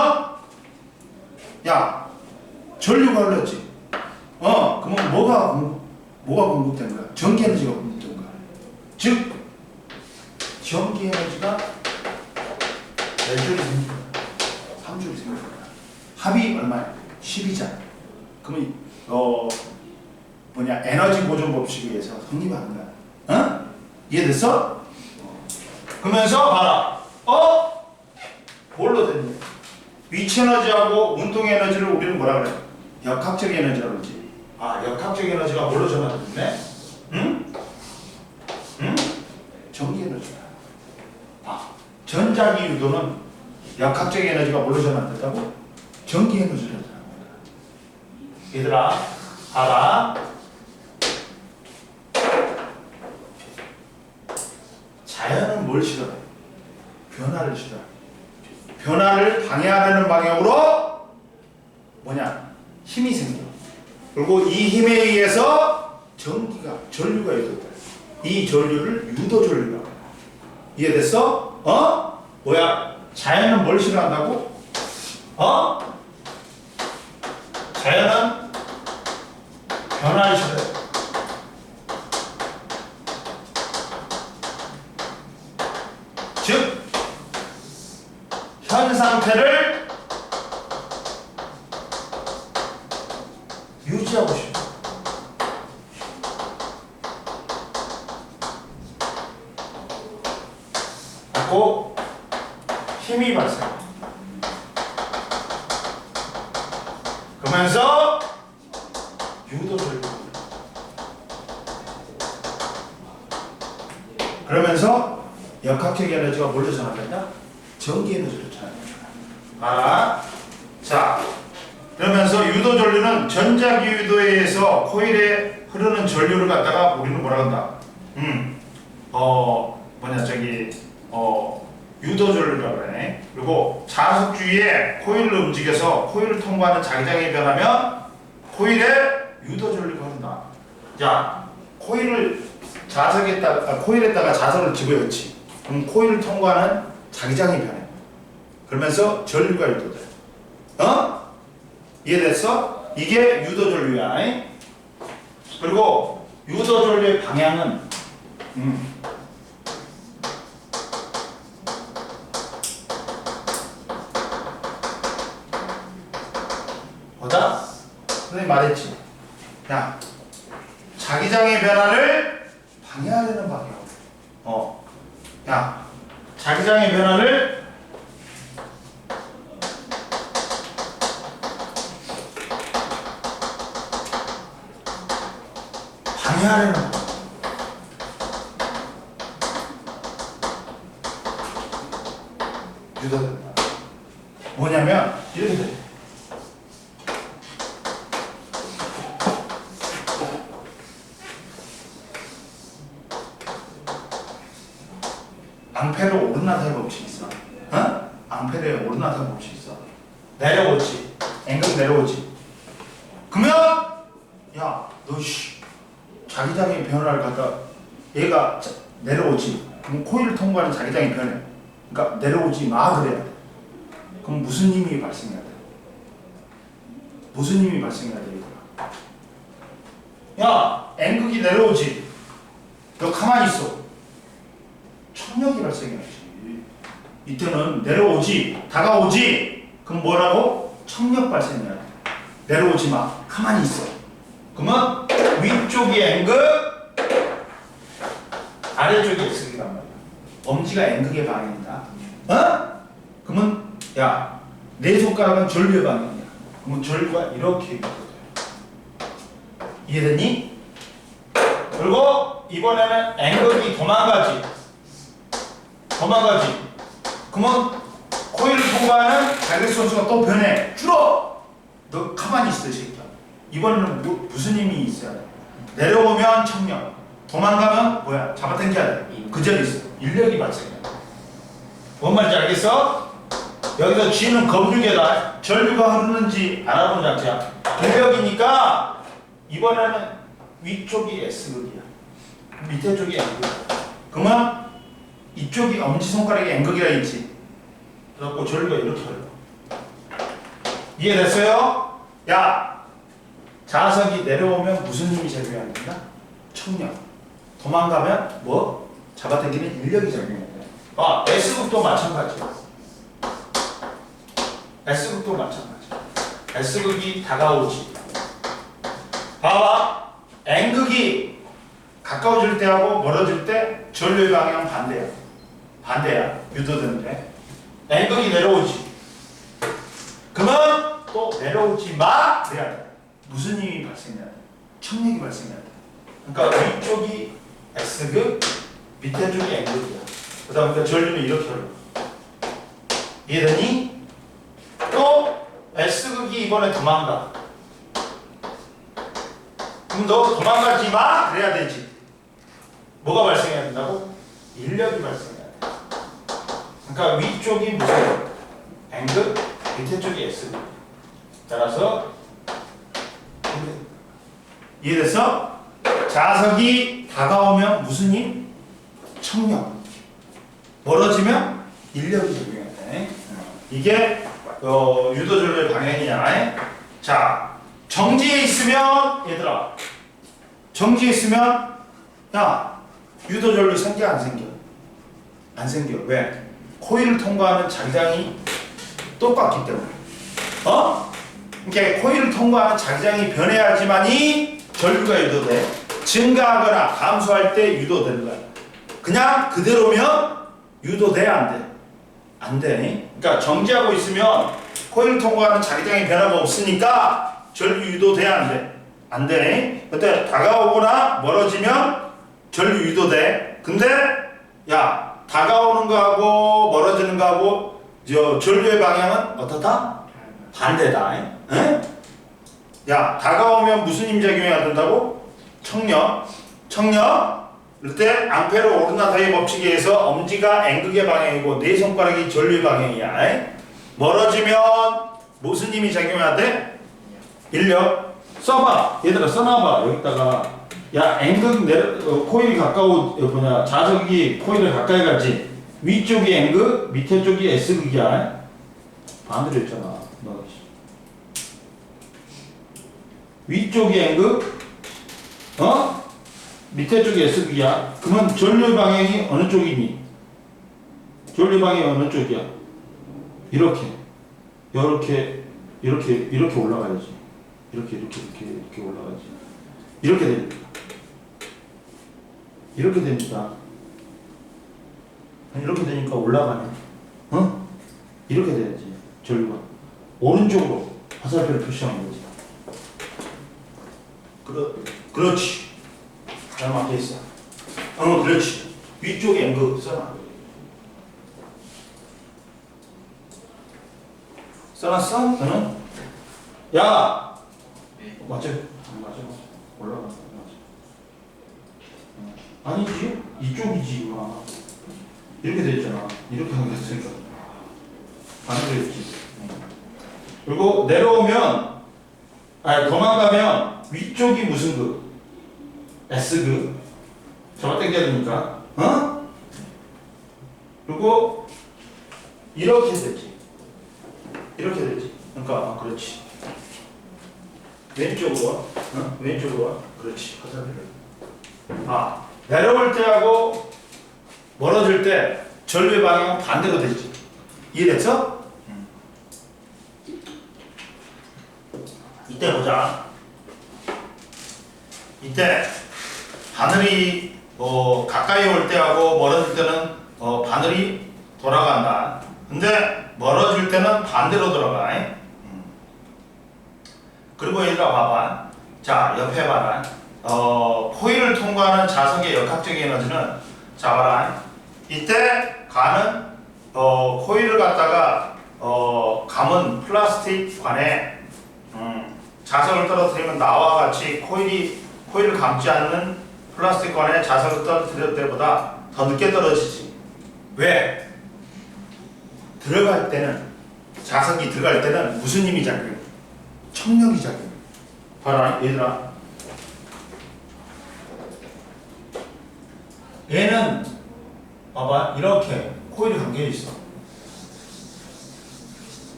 Speaker 1: 야 전류가 흘렀지. 그러면 뭐가 공급된 거야? 전기 에너지가 공급된 거야. 즉 전기 에너지가 몇 줄이 생긴 거야? 3줄이 생긴 거야. 합이 얼마야? 10이잖아. 그러면 에너지 보존 법칙에 의해서 성립하는 거야. 이해됐어? 그러면서 봐라. 뭘로 됐니? 위치 에너지하고 운동 에너지를 우리는 뭐라 그래? 역학적 에너지라고 그러지. 역학적 에너지가 뭘로 전환됐네? 응? 전기 에너지다. 전자기 유도는 역학적 에너지가 뭘로 전환됐다고? 전기 에너지로 전환된다. 얘들아, 봐봐. 자연은 뭘 싫어해? 변화를 싫어해. 변화를 방해하려는 방향으로 힘이 생겨. 그리고 이 힘에 의해서 전류가 유도돼. 이 전류를 유도 전류라고 해. 이해됐어? 자연은 뭘 싫어한다고? 자연은 변화를 싫어해. 즉, 현 상태를 유지하고 싶어. 그리고 힘이 발생. 그러면서 유도를. 그러면서 역학적 에너지가 뭘로 전환된다? 전기 에너지를 찾는 거야. 알아? 자, 그러면서 유도 전류는 전자기 유도에 의해서 코일에 흐르는 전류를 갖다가 우리는 뭐라 한다? 유도 전류라고 그러네. 그리고 자석 주위에 코일을 움직여서 코일을 통과하는 자기장이 변하면 코일에 유도 전류가 흐른다. 자, 코일에다가 자석을 집어넣지. 그럼 코일을 통과하는 자기장이 변해. 그러면서 전류가 유도돼. 이해됐어? 이게 유도 전류야. 그리고 유도 전류의 방향은 뭐다? 선생님 말했지. 야, 자기장의 변화를 방해하려는 방향. 야, 자기장의 변화를 방해하려는 방향. 유도된다. 뭐냐면 이렇게 돼. 앙페르 오르나타의 법칙 있어. 앙페르의 오르나타 법칙 있어. 내려오지. 앵글 내려오지. 그러면 야, 너 자기장의 변화를 갖다 얘가 내려오지. 그럼 코일을 통과하는 자기장의 변해. 그러니까 내려오지 마 그래야 돼. 그럼 무슨 힘이 발생해야 돼? 무슨 힘이 발생해야 돼 이거야? 야, 앵극이 내려오지. 너 가만히 있어. 청력이 발생해야지. 이때는 내려오지, 다가오지. 그럼 뭐라고? 청력 발생해야 돼. 내려오지 마. 가만히 있어. 그러면 위쪽이 N극, 아래쪽이 S극이란 말이야. 엄지가 N극의 방향이다. 그러면 야, 내 손가락은 전류의 방향이야. 그러면 전류가 이렇게 이렇게 돼. 이해됐니? 그리고 이번에는 N극이 도망가지. 그러면 코일을 통과하는 자격선수가 또 변해. 줄어. 너 가만히 있어 이 새끼야. 이번에는 무슨 힘이 있어야 돼? 내려오면 청력, 도망가면 뭐야? 잡아당겨야 돼. 그 자리에 있어. 인력이 발생해. 뭔 말인지 알겠어? 여기서 G는 검유계다. 전류가 흐르는지 알아보는 장치야. 인력이니까 이번에는 위쪽이 S극이야. 밑에 쪽이 N극이야. 그러면 이쪽이 엄지손가락이 N극이라 있지. 그래갖고 전류가 이렇게 흘러. 이해됐어요? 야, 자석이 내려오면 무슨 힘이 작용해야 된다? 청력. 도망가면 뭐? 잡아당기는 인력이 작용해야 돼. S극도 마찬가지야. S극도 마찬가지야. S극이 다가오지. 봐봐. N극이 가까워질 때하고 멀어질 때 전류의 방향은 반대야. 유도되는데. N극이 내려오지. 그러면 또 내려오지 마. 그래야 돼. 무슨 힘이 발생해야 돼? 청력이 발생해야 돼. 그러니까 위쪽이 S극, 밑에 쪽이 N극이야. 그 다음에 전류는 이렇게 흘러. 이해되니? 또 S극이 이번에 도망가. 그럼 너 도망가지 마. 그래야 되지. 뭐가 발생해야 된다고? 인력이 발생해야 돼. 그러니까 위쪽이 무슨 N극, 밑에 쪽이 S극. 따라서 이해됐어? 자석이 다가오면 무슨 힘? 청력. 멀어지면 인력이 적용해야 돼. 이게 유도전류의 방향이냐. 자, 정지에 있으면 얘들아, 정지에 있으면 야, 유도전류 생겨 안 생겨? 안 생겨. 왜? 코일을 통과하는 자기장이 똑같기 때문에. 그러니까 코일을 통과하는 자기장이 변해야지만이 전류가 유도돼. 증가하거나 감소할 때 유도되는 거야. 그냥 그대로면 유도돼 안 돼? 안 돼. 그러니까 정지하고 있으면 코일을 통과하는 자기장의 변화가 없으니까 전류 유도돼 안 돼? 안 돼. 근데 다가오거나 멀어지면 전류 유도돼. 근데 야, 다가오는 거하고 멀어지는 거하고 저 전류의 방향은 어떻다? 반대다. 에? 야, 다가오면 무슨 힘작용이 된다고? 청력. 이럴 때 암페르 오르나타의 법칙에 의해서 엄지가 N극의 방향이고 네 손가락이 전류의 방향이야. 에? 멀어지면 무슨 힘이 작용해야 돼? 인력. 써봐. 얘들아 써놔봐. 여기다가 야 N극 코일이 가까워 자석이 코일을 가까이 가지. 위쪽이 N극, 밑에 쪽이 S극이야. 반대로 했잖아. 위쪽이 N극, 밑에 쪽이 S극이야. 그러면 전류 방향이 어느 쪽이니? 전류 방향이 어느 쪽이야? 이렇게 올라가야지. 이렇게 올라가야지. 이렇게 됩니다. 이렇게 됩니다. 이렇게 되니까 올라가네. 이렇게 돼야지. 전류가 오른쪽으로 화살표를 표시하는 거지. 그렇지. 잘 맞게 있어. 그렇지. 위쪽에 N극 써놔. 써놨어? 너는? 야! 맞죠? 맞아. 올라가. 아니지? 이쪽이지. 이렇게 됐잖아. 이렇게 하면 됐으니까. 반대로 했지. 그리고 내려오면, 도망가면 위쪽이 무슨 극? S극. 저거 당겨야 되니까. 그리고 이렇게 되지. 이렇게 되지. 그러니까 그렇지. 왼쪽으로. 왼쪽으로. 그렇지. 화살표를. 내려올 때하고 멀어질 때 전류의 방향은 반대로 되지. 이해됐어? 이때 보자. 이때 바늘이 가까이 올 때하고 멀어질 때는 바늘이 돌아간다. 근데 멀어질 때는 반대로 돌아가. 그리고 얘들아 봐봐. 자, 옆에 봐라. 코일을 통과하는 자석의 역학적인 에너지는 자 봐라. 이때 가는 코일을 갖다가 감은 플라스틱 관에 자석을 떨어뜨리면 나와 같이 코일을 감지 않는 플라스틱 관에 자석을 떨어뜨릴 때보다 더 늦게 떨어지지. 왜? 자석이 들어갈 때는 무슨 힘이 작용해? 청력이 작용해. 봐라 얘들아. 얘는 봐봐 이렇게 코일이 감겨있어.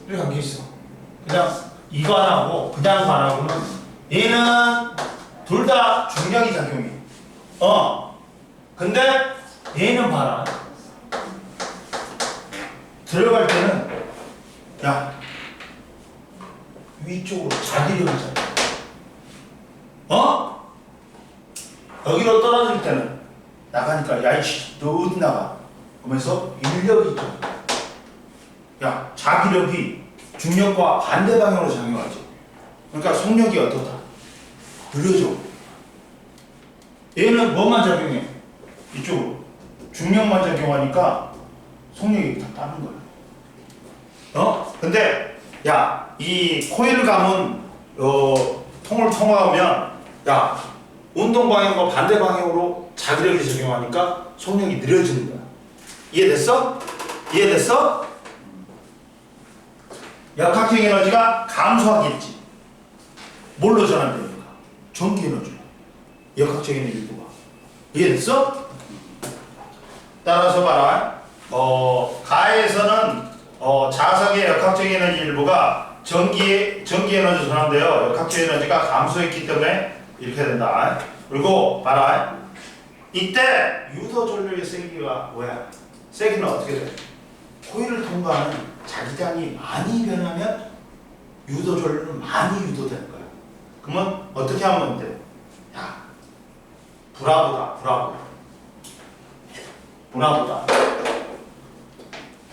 Speaker 1: 이렇게 감겨있어. 그냥 이 관하고 그냥 관하고는 얘는 둘 다 중력이 작용해. 근데 얘는 봐라. 들어갈 때는 위쪽으로 자기력이 작용해. 여기로 떨어질 때는 나가니까 야이씨 너 어디 나가? 그러면서 인력이 있죠. 자기력이 중력과 반대 방향으로 작용하지. 그러니까 속력이 어떻다? 느려져. 얘는 뭐만 작용해? 이쪽으로 중력만 작용하니까 속력이 다 따는 거야. 근데 이 코일을 감은 통을 통과하면 운동 방향과 반대 방향으로 자기력이 적용하니까 속력이 느려지는 거야. 이해됐어? 역학적 에너지가 감소하겠지. 뭘로 전환됩니까? 전기 에너지로. 역학적 에너지 일부가. 이해됐어? 따라서 봐라. 가에서는 자석의 역학적 에너지 일부가 전기 에너지로 전환되어 역학적 에너지가 감소했기 때문에 이렇게 된다. 그리고 봐라. 이때 유도 전류의 세기가 뭐야? 세기는 어떻게 돼? 코일을 통과하는 자기장이 많이 변하면 유도 전류는 많이 유도되는 거야. 그러면 어떻게 하면 돼? 브라보다.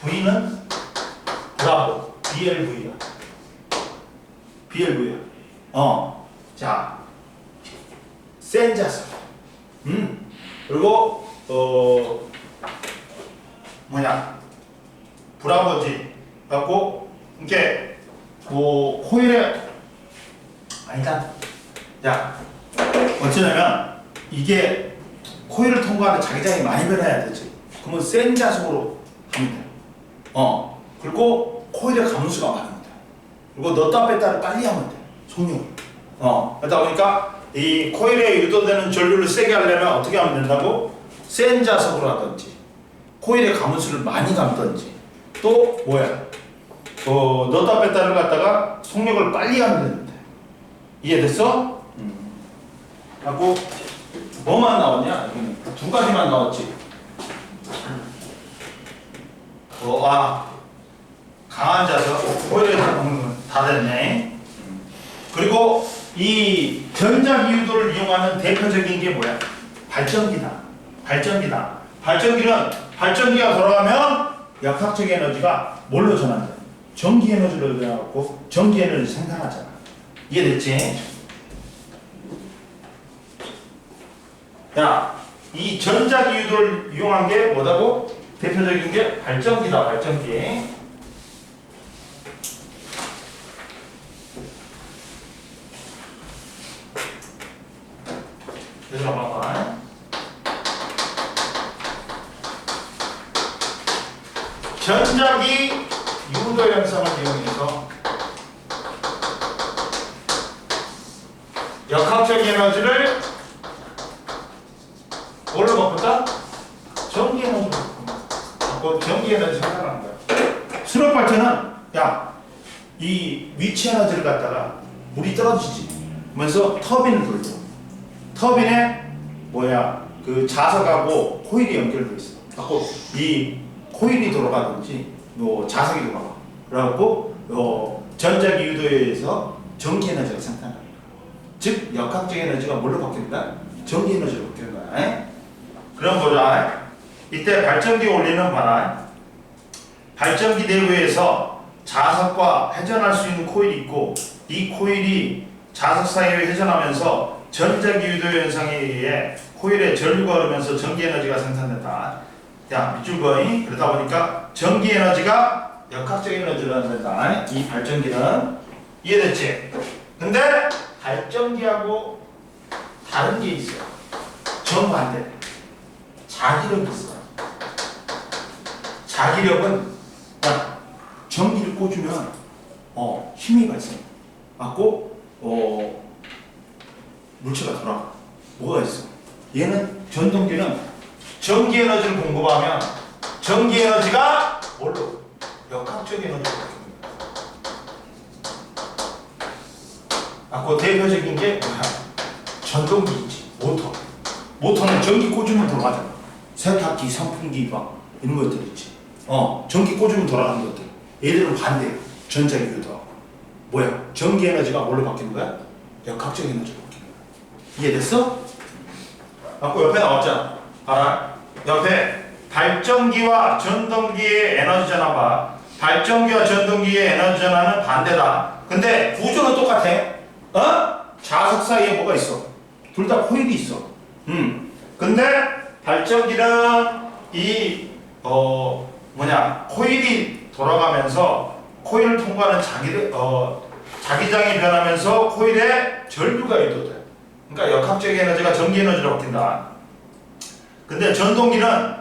Speaker 1: V는 브라보, BLV야. 자, 센 자석. 그리고 브라보지. 갖고 이렇게 뭐 코일에 아니다. 야 어쩌냐면 이게 코일을 통과하는 자기장이 많이 변해야 되지. 그러면 센 자석으로 하면 돼. 그리고 코일의 감수가 많으면 돼. 그리고 넣었다 뺐다를 빨리 하면 돼. 속력을. 그러다 보니까 이 코일에 유도되는 전류를 세게 하려면 어떻게 하면 된다고? 센 자석으로 하든지 코일의 가문수를 많이 감든지 또 뭐야? 넣었다 뺐다를 갖다가 속력을 빨리 하면 되는데 이해됐어? 하고 뭐만 나왔냐? 여기는 두 가지만 나왔지. 강한 자석 코일에 다 됐네. 그리고 이 전자기 유도를 이용하는 대표적인 게 뭐야? 발전기다. 발전기는 발전기가 돌아가면 역학적 에너지가 뭘로 전환돼? 전기 에너지로 전환하고 전기 에너지 생산하잖아. 이해됐지? 야, 이 전자기 유도를 이용한 게 뭐다고? 대표적인 게 발전기다. 발전기. 얘들아 봐봐. 전자기 유도 현상을 이용해서 역학적 에너지를 뭘로 바꾼다? 전기 에너지로 바꾼다. 전기 에너지 생산하는 거야. 수력 발전은 이 위치 에너지를 갖다가 물이 떨어지지. 그러면서 터빈을 돌려. 터빈에 그 자석하고 코일이 연결돼 있어. 갖고 이 코일이 돌아가든지 자석이 돌아가. 그래갖고 전자기 유도에 의해서 전기 에너지가 생산한다. 즉 역학적 에너지가 뭘로 바뀐다? 전기 에너지로 바뀌는 거야. 그럼 보자. 이때 발전기 원리는 봐라. 발전기 내부에서 자석과 회전할 수 있는 코일이 있고 이 코일이 자석 사이에 회전하면서 전자기 유도 현상에 의해 코일에 전류가 흐르면서 전기 에너지가 생산된다. 밑줄 거이. 그러다 보니까 전기 에너지가 역학적 에너지로 한다. 이 발전기는 이해됐지? 근데 발전기하고 다른 게 있어요. 정반대. 자기력이 있어. 자기력은 전기를 꽂으면 힘이 발생. 맞고 물체가 돌아가. 뭐가 있어? 얘는 전동기는 전기 에너지를 공급하면 전기 에너지가 뭘로? 역학적 에너지로 바뀝니다. 그 대표적인 게 뭐야? 전동기 있지. 모터는 전기 꽂으면 돌아가잖아. 세탁기, 선풍기 막 이런 것들 있지. 전기 꽂으면 돌아가는 것들. 얘들은 반대예요. 전자기 유도하고. 뭐야? 전기 에너지가 뭘로 바뀌는 거야? 역학적 에너지로 바뀌는 거야. 이해됐어? 옆에 나왔잖아. 봐라. 옆에 발전기와 전동기의 에너지 전환과 발전기와 전동기의 에너지 전환은 반대다. 근데 구조는 똑같아. 자석 사이에 뭐가 있어? 둘 다 코일이 있어. 근데 발전기는 코일이 돌아가면서 코일을 통과하는 자기장이 변하면서 코일에 전류가 유도돼. 그러니까 역학적 에너지가 전기 에너지로 바뀐다. 근데 전동기는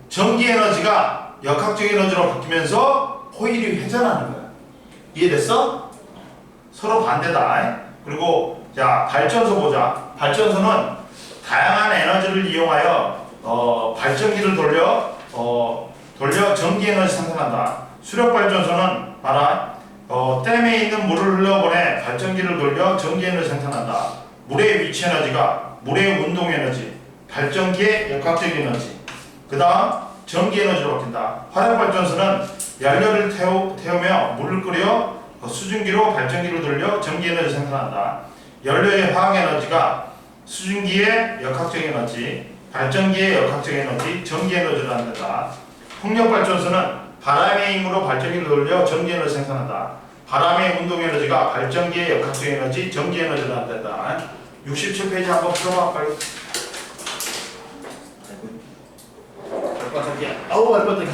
Speaker 1: 전기 에너지가 역학적 에너지로 바뀌면서 코일이 회전하는 거야. 이해됐어? 서로 반대다. 그리고 발전소 보자. 발전소는 다양한 에너지를 이용하여 발전기를 돌려 전기 에너지 생산한다. 수력 발전소는 봐라. 댐에 있는 물을 흘려보내 발전기를 돌려 전기 에너지 생산한다. 물의 위치 에너지가 물의 운동 에너지, 발전기의 역학적 에너지, 그 다음 전기 에너지로 바뀐다. 화력 발전소는 연료를 태우며 물을 끓여 수증기로 발전기를 돌려 전기 에너지 생산한다. 연료의 화학 에너지가 수증기의 역학적 에너지, 발전기의 역학적 에너지, 전기 에너지를 만든다. 풍력 발전소는 바람의 힘으로 발전기를 돌려 전기 에너지 생산한다. 바람의 운동 에너지가 발전기의 역학적 에너지, 전기 에너지를 만든다. 67페이지 한번 풀어봐 빨리. 아이고, 아우 발바닥이야.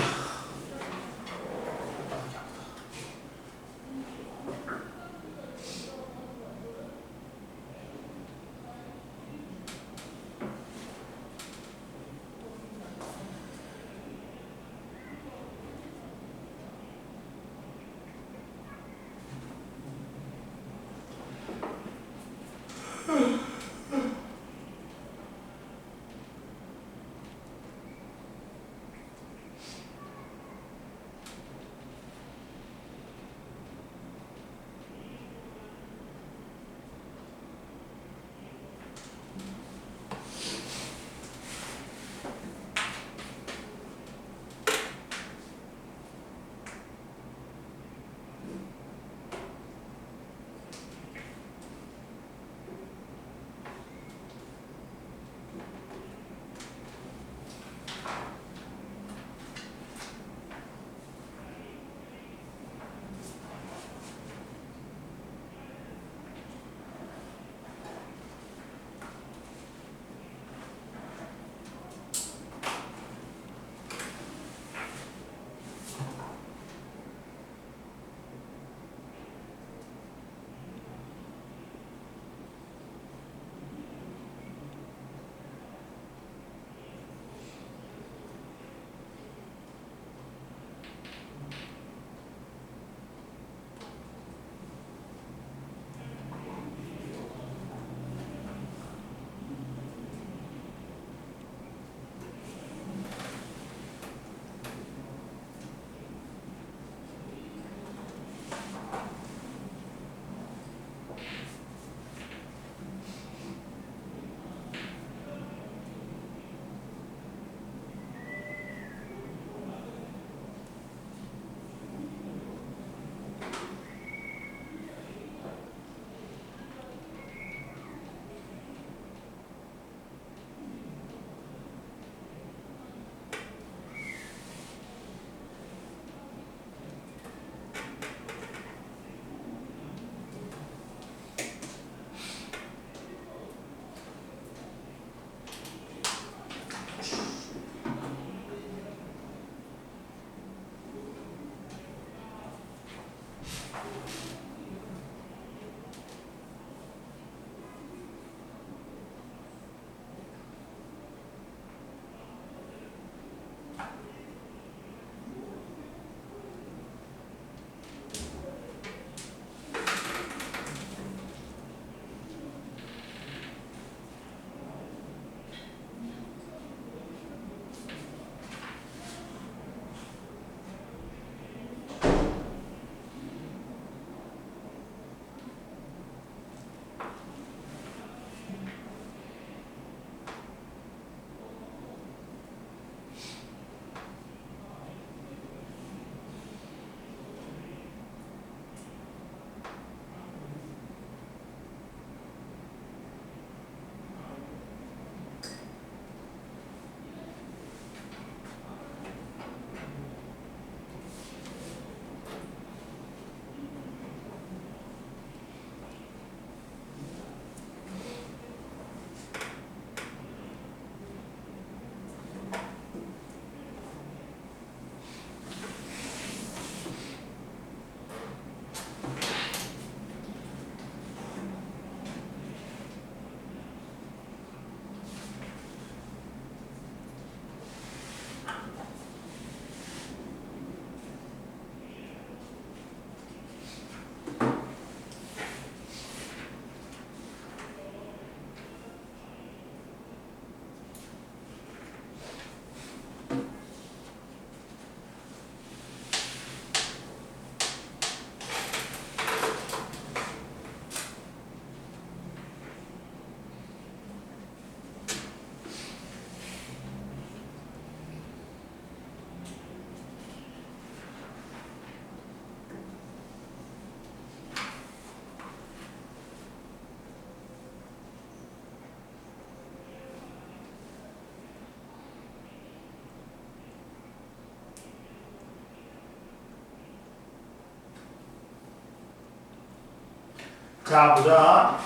Speaker 1: 자, 보자.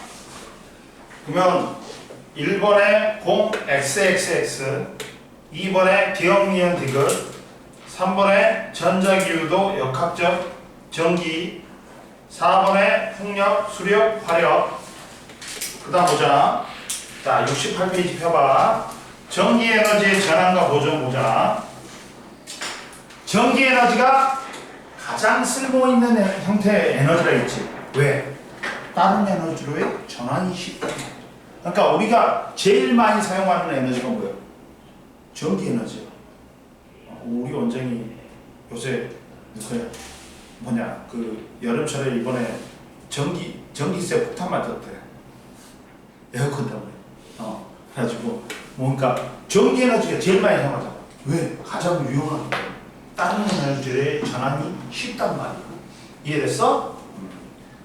Speaker 1: 그러면 1번에 공 XXX, 2번에 기억니은 디귿, 3번에 전자기유도 역학적 전기, 4번에 풍력, 수력, 화력. 그 다음 보자. 자, 68페이지 펴봐. 전기에너지의 전환과 보존 보자. 전기에너지가 가장 쓸모있는 형태의 에너지라 했지. 왜? 다른 에너지로의 전환이 쉽다. 그러니까 우리가 제일 많이 사용하는 에너지가 뭐예요? 전기에너지야. 우리 원장이 요새 뭐냐 그 여름철에 이번에 전기세 폭탄 맞았대. 에어컨 때문에. 그래가지고 뭔가 전기에너지가 제일 많이 사용하잖아. 왜? 가장 유용한 거야. 다른 에너지의 전환이 쉽단 말이야. 이해됐어?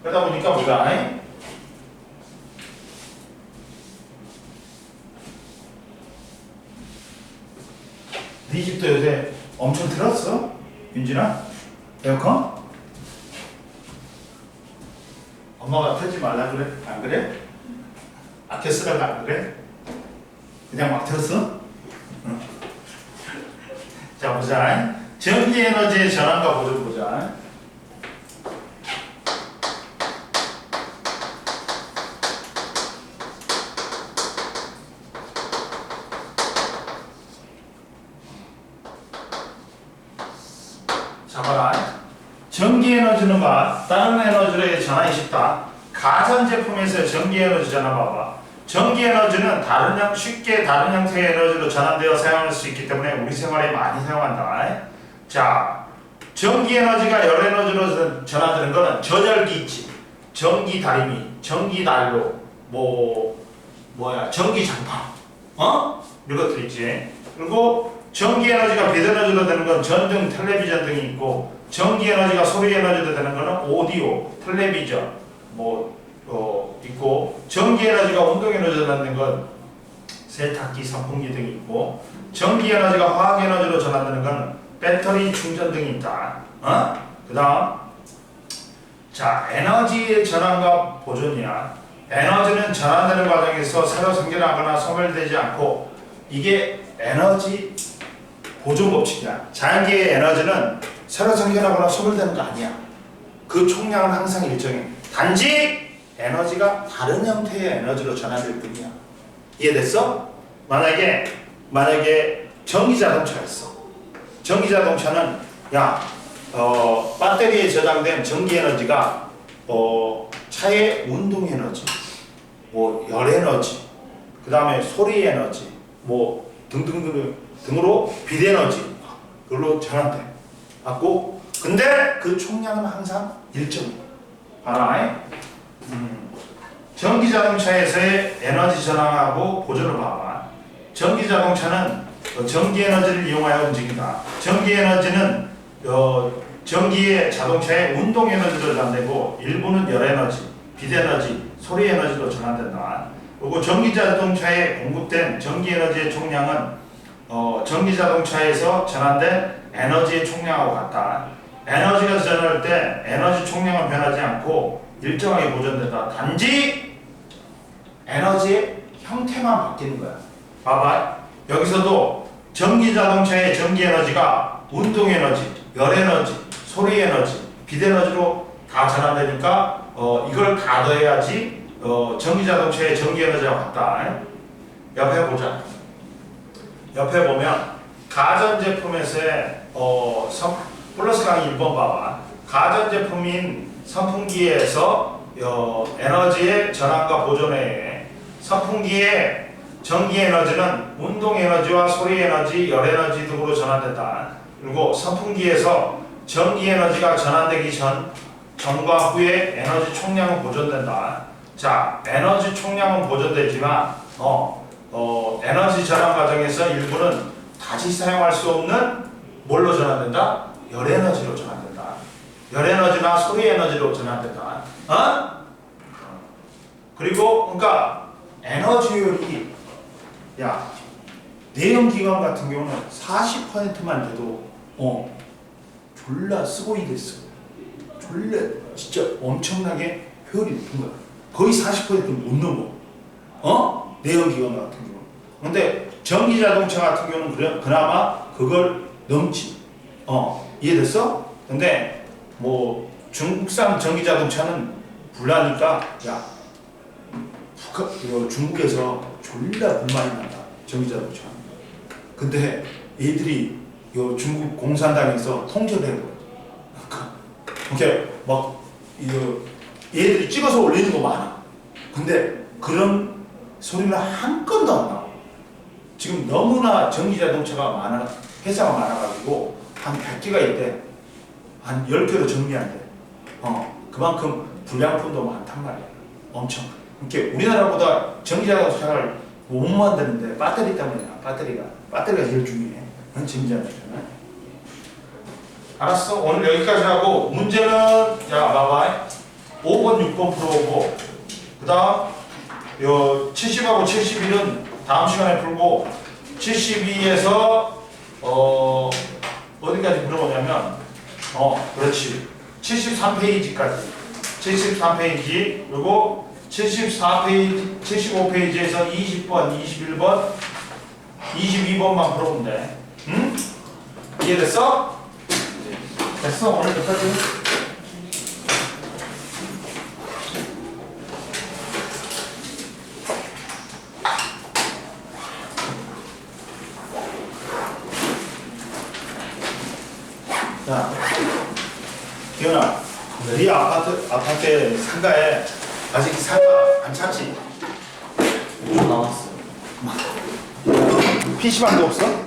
Speaker 1: 그러다 보니까 우리가 네 집도 요새 엄청 틀었어? 윤진아? 에어컨? 엄마가 틀지 말라 그래? 안 그래? 아껴 쓰라고 안 그래? 그냥 막 틀었어? 응. 자, 보자. 전기에너지의 전환과 보존 보자. 자, 봐라. 전기에너지는 다른 에너지로의 전환이 쉽다. 가전제품에서 전기에너지 전환 봐봐. 전기에너지는 쉽게 다른 형태의 에너지로 전환되어 사용할 수 있기 때문에 우리 생활에 많이 사용한다. 자, 전기에너지가 열에너지로 전환되는 거는 전열기 있지. 전기다리미, 전기난로, 전기장판, 이런 것들 있지. 그리고 전기에너지가 빛에너지로 되는 건 전등, 텔레비전 등이 있고, 전기에너지가 소리에너지로 되는 거는 오디오, 텔레비전, 있고, 전기에너지가 운동에너지로 되는 건 세탁기, 선풍기 등이 있고, 전기에너지가 화학에너지로 전환되는 건 배터리 충전 등이 있다. 그 다음, 자, 에너지의 전환과 보존이야. 에너지는 전환되는 과정에서 새로 생겨나거나 소멸되지 않고, 이게 에너지 보존 법칙이야. 자연계의 에너지는 새로 생겨나거나 소멸되는 거 아니야. 그 총량은 항상 일정해. 단지 에너지가 다른 형태의 에너지로 전환될 뿐이야. 이해됐어? 만약에 전기자동차였어. 전기자동차는 배터리에 저장된 전기에너지가 차의 운동에너지, 열에너지, 그 다음에 소리에너지, 등으로 빛에너지 그걸로 전환돼. 맞고? 근데 그 총량은 항상 일정해. 봐라. 전기자동차에서의 에너지 전환하고 보존을 봐봐. 전기자동차는 전기에너지를 이용하여 움직인다. 전기에너지는 전기의 자동차의 운동에너지로 전환되고 일부는 열에너지, 빛에너지, 소리에너지로 전환된다. 그리고 전기자동차에 공급된 전기에너지의 총량은 전기자동차에서 전환된 에너지의 총량하고 같다. 에너지가 전환할 때 에너지 총량은 변하지 않고 일정하게 보존된다. 단지 에너지의 형태만 바뀌는 거야. 봐봐. 여기서도 전기자동차의 전기에너지가 운동에너지, 열에너지, 소리에너지, 빛에너지로 다 전환되니까 이걸 다 더해야지 전기자동차의 전기에너지와 같다. 옆에 보자. 옆에 보면 가전제품에서의 플러스 강의 1번 봐봐. 가전제품인 선풍기에서 에너지의 전환과 보존에 의해 선풍기의 전기에너지는 운동에너지와 소리에너지, 열에너지 등으로 전환된다. 그리고 선풍기에서 전기에너지가 전환되기 전과 후에 에너지 총량은 보존된다. 자, 에너지 총량은 보존되지만 에너지 전환 과정에서 일부는 다시 사용할 수 없는 뭘로 전환된다? 열에너지로 전환된다. 열에너지나 소리에너지로 전환된다. 그리고 그러니까 에너지율이 내연기관 같은 경우는 40%만 돼도 졸라 쓰고 있어. 졸라 진짜 엄청나게 효율이 높은 거야. 거의 40%못 넘어. 내연기관 같은 경우. 근데 전기 자동차 같은 경우는 그나마 그걸 넘지. 이해됐어? 근데 뭐 중국산 전기 자동차는 불나니까 야 중국에서 졸라 불만이 난다. 전기 자동차. 근데 얘들이 요 중국 공산당에서 통제를 해버려. 이렇게 막 얘들이 찍어서 올리는 거 많아. 근데 그런 소리는 한 건도 안 나와. 지금 너무나 전기 자동차가 회사가 많아가지고 한 100개가 있대. 한 10개도 정리 안 돼. 그만큼 불량품도 많단 말이야. 엄청. 이렇게 우리나라보다 전기 자동차를 못 만드는데 배터리 때문이야. 배터리가 제일 중요해. 전기 자동차는. 알았어. 오늘 여기까지 하고 문제는 야 봐봐. 5번 6번 풀어보고 그 다음 요 70하고 71은 다음 시간에 풀고 72에서 어디까지 물어보냐면 그렇지 73페이지까지 73페이지 그리고 74페이지 75페이지에서 20번 21번 22번만 풀어보면 돼. 응? 이해됐어? 됐어. 오늘 여기까지. 자, 기현아, 네 아파트 상가에 아직 상가 안 찼지?
Speaker 2: 좀 남았어요.
Speaker 1: PC방도 없어?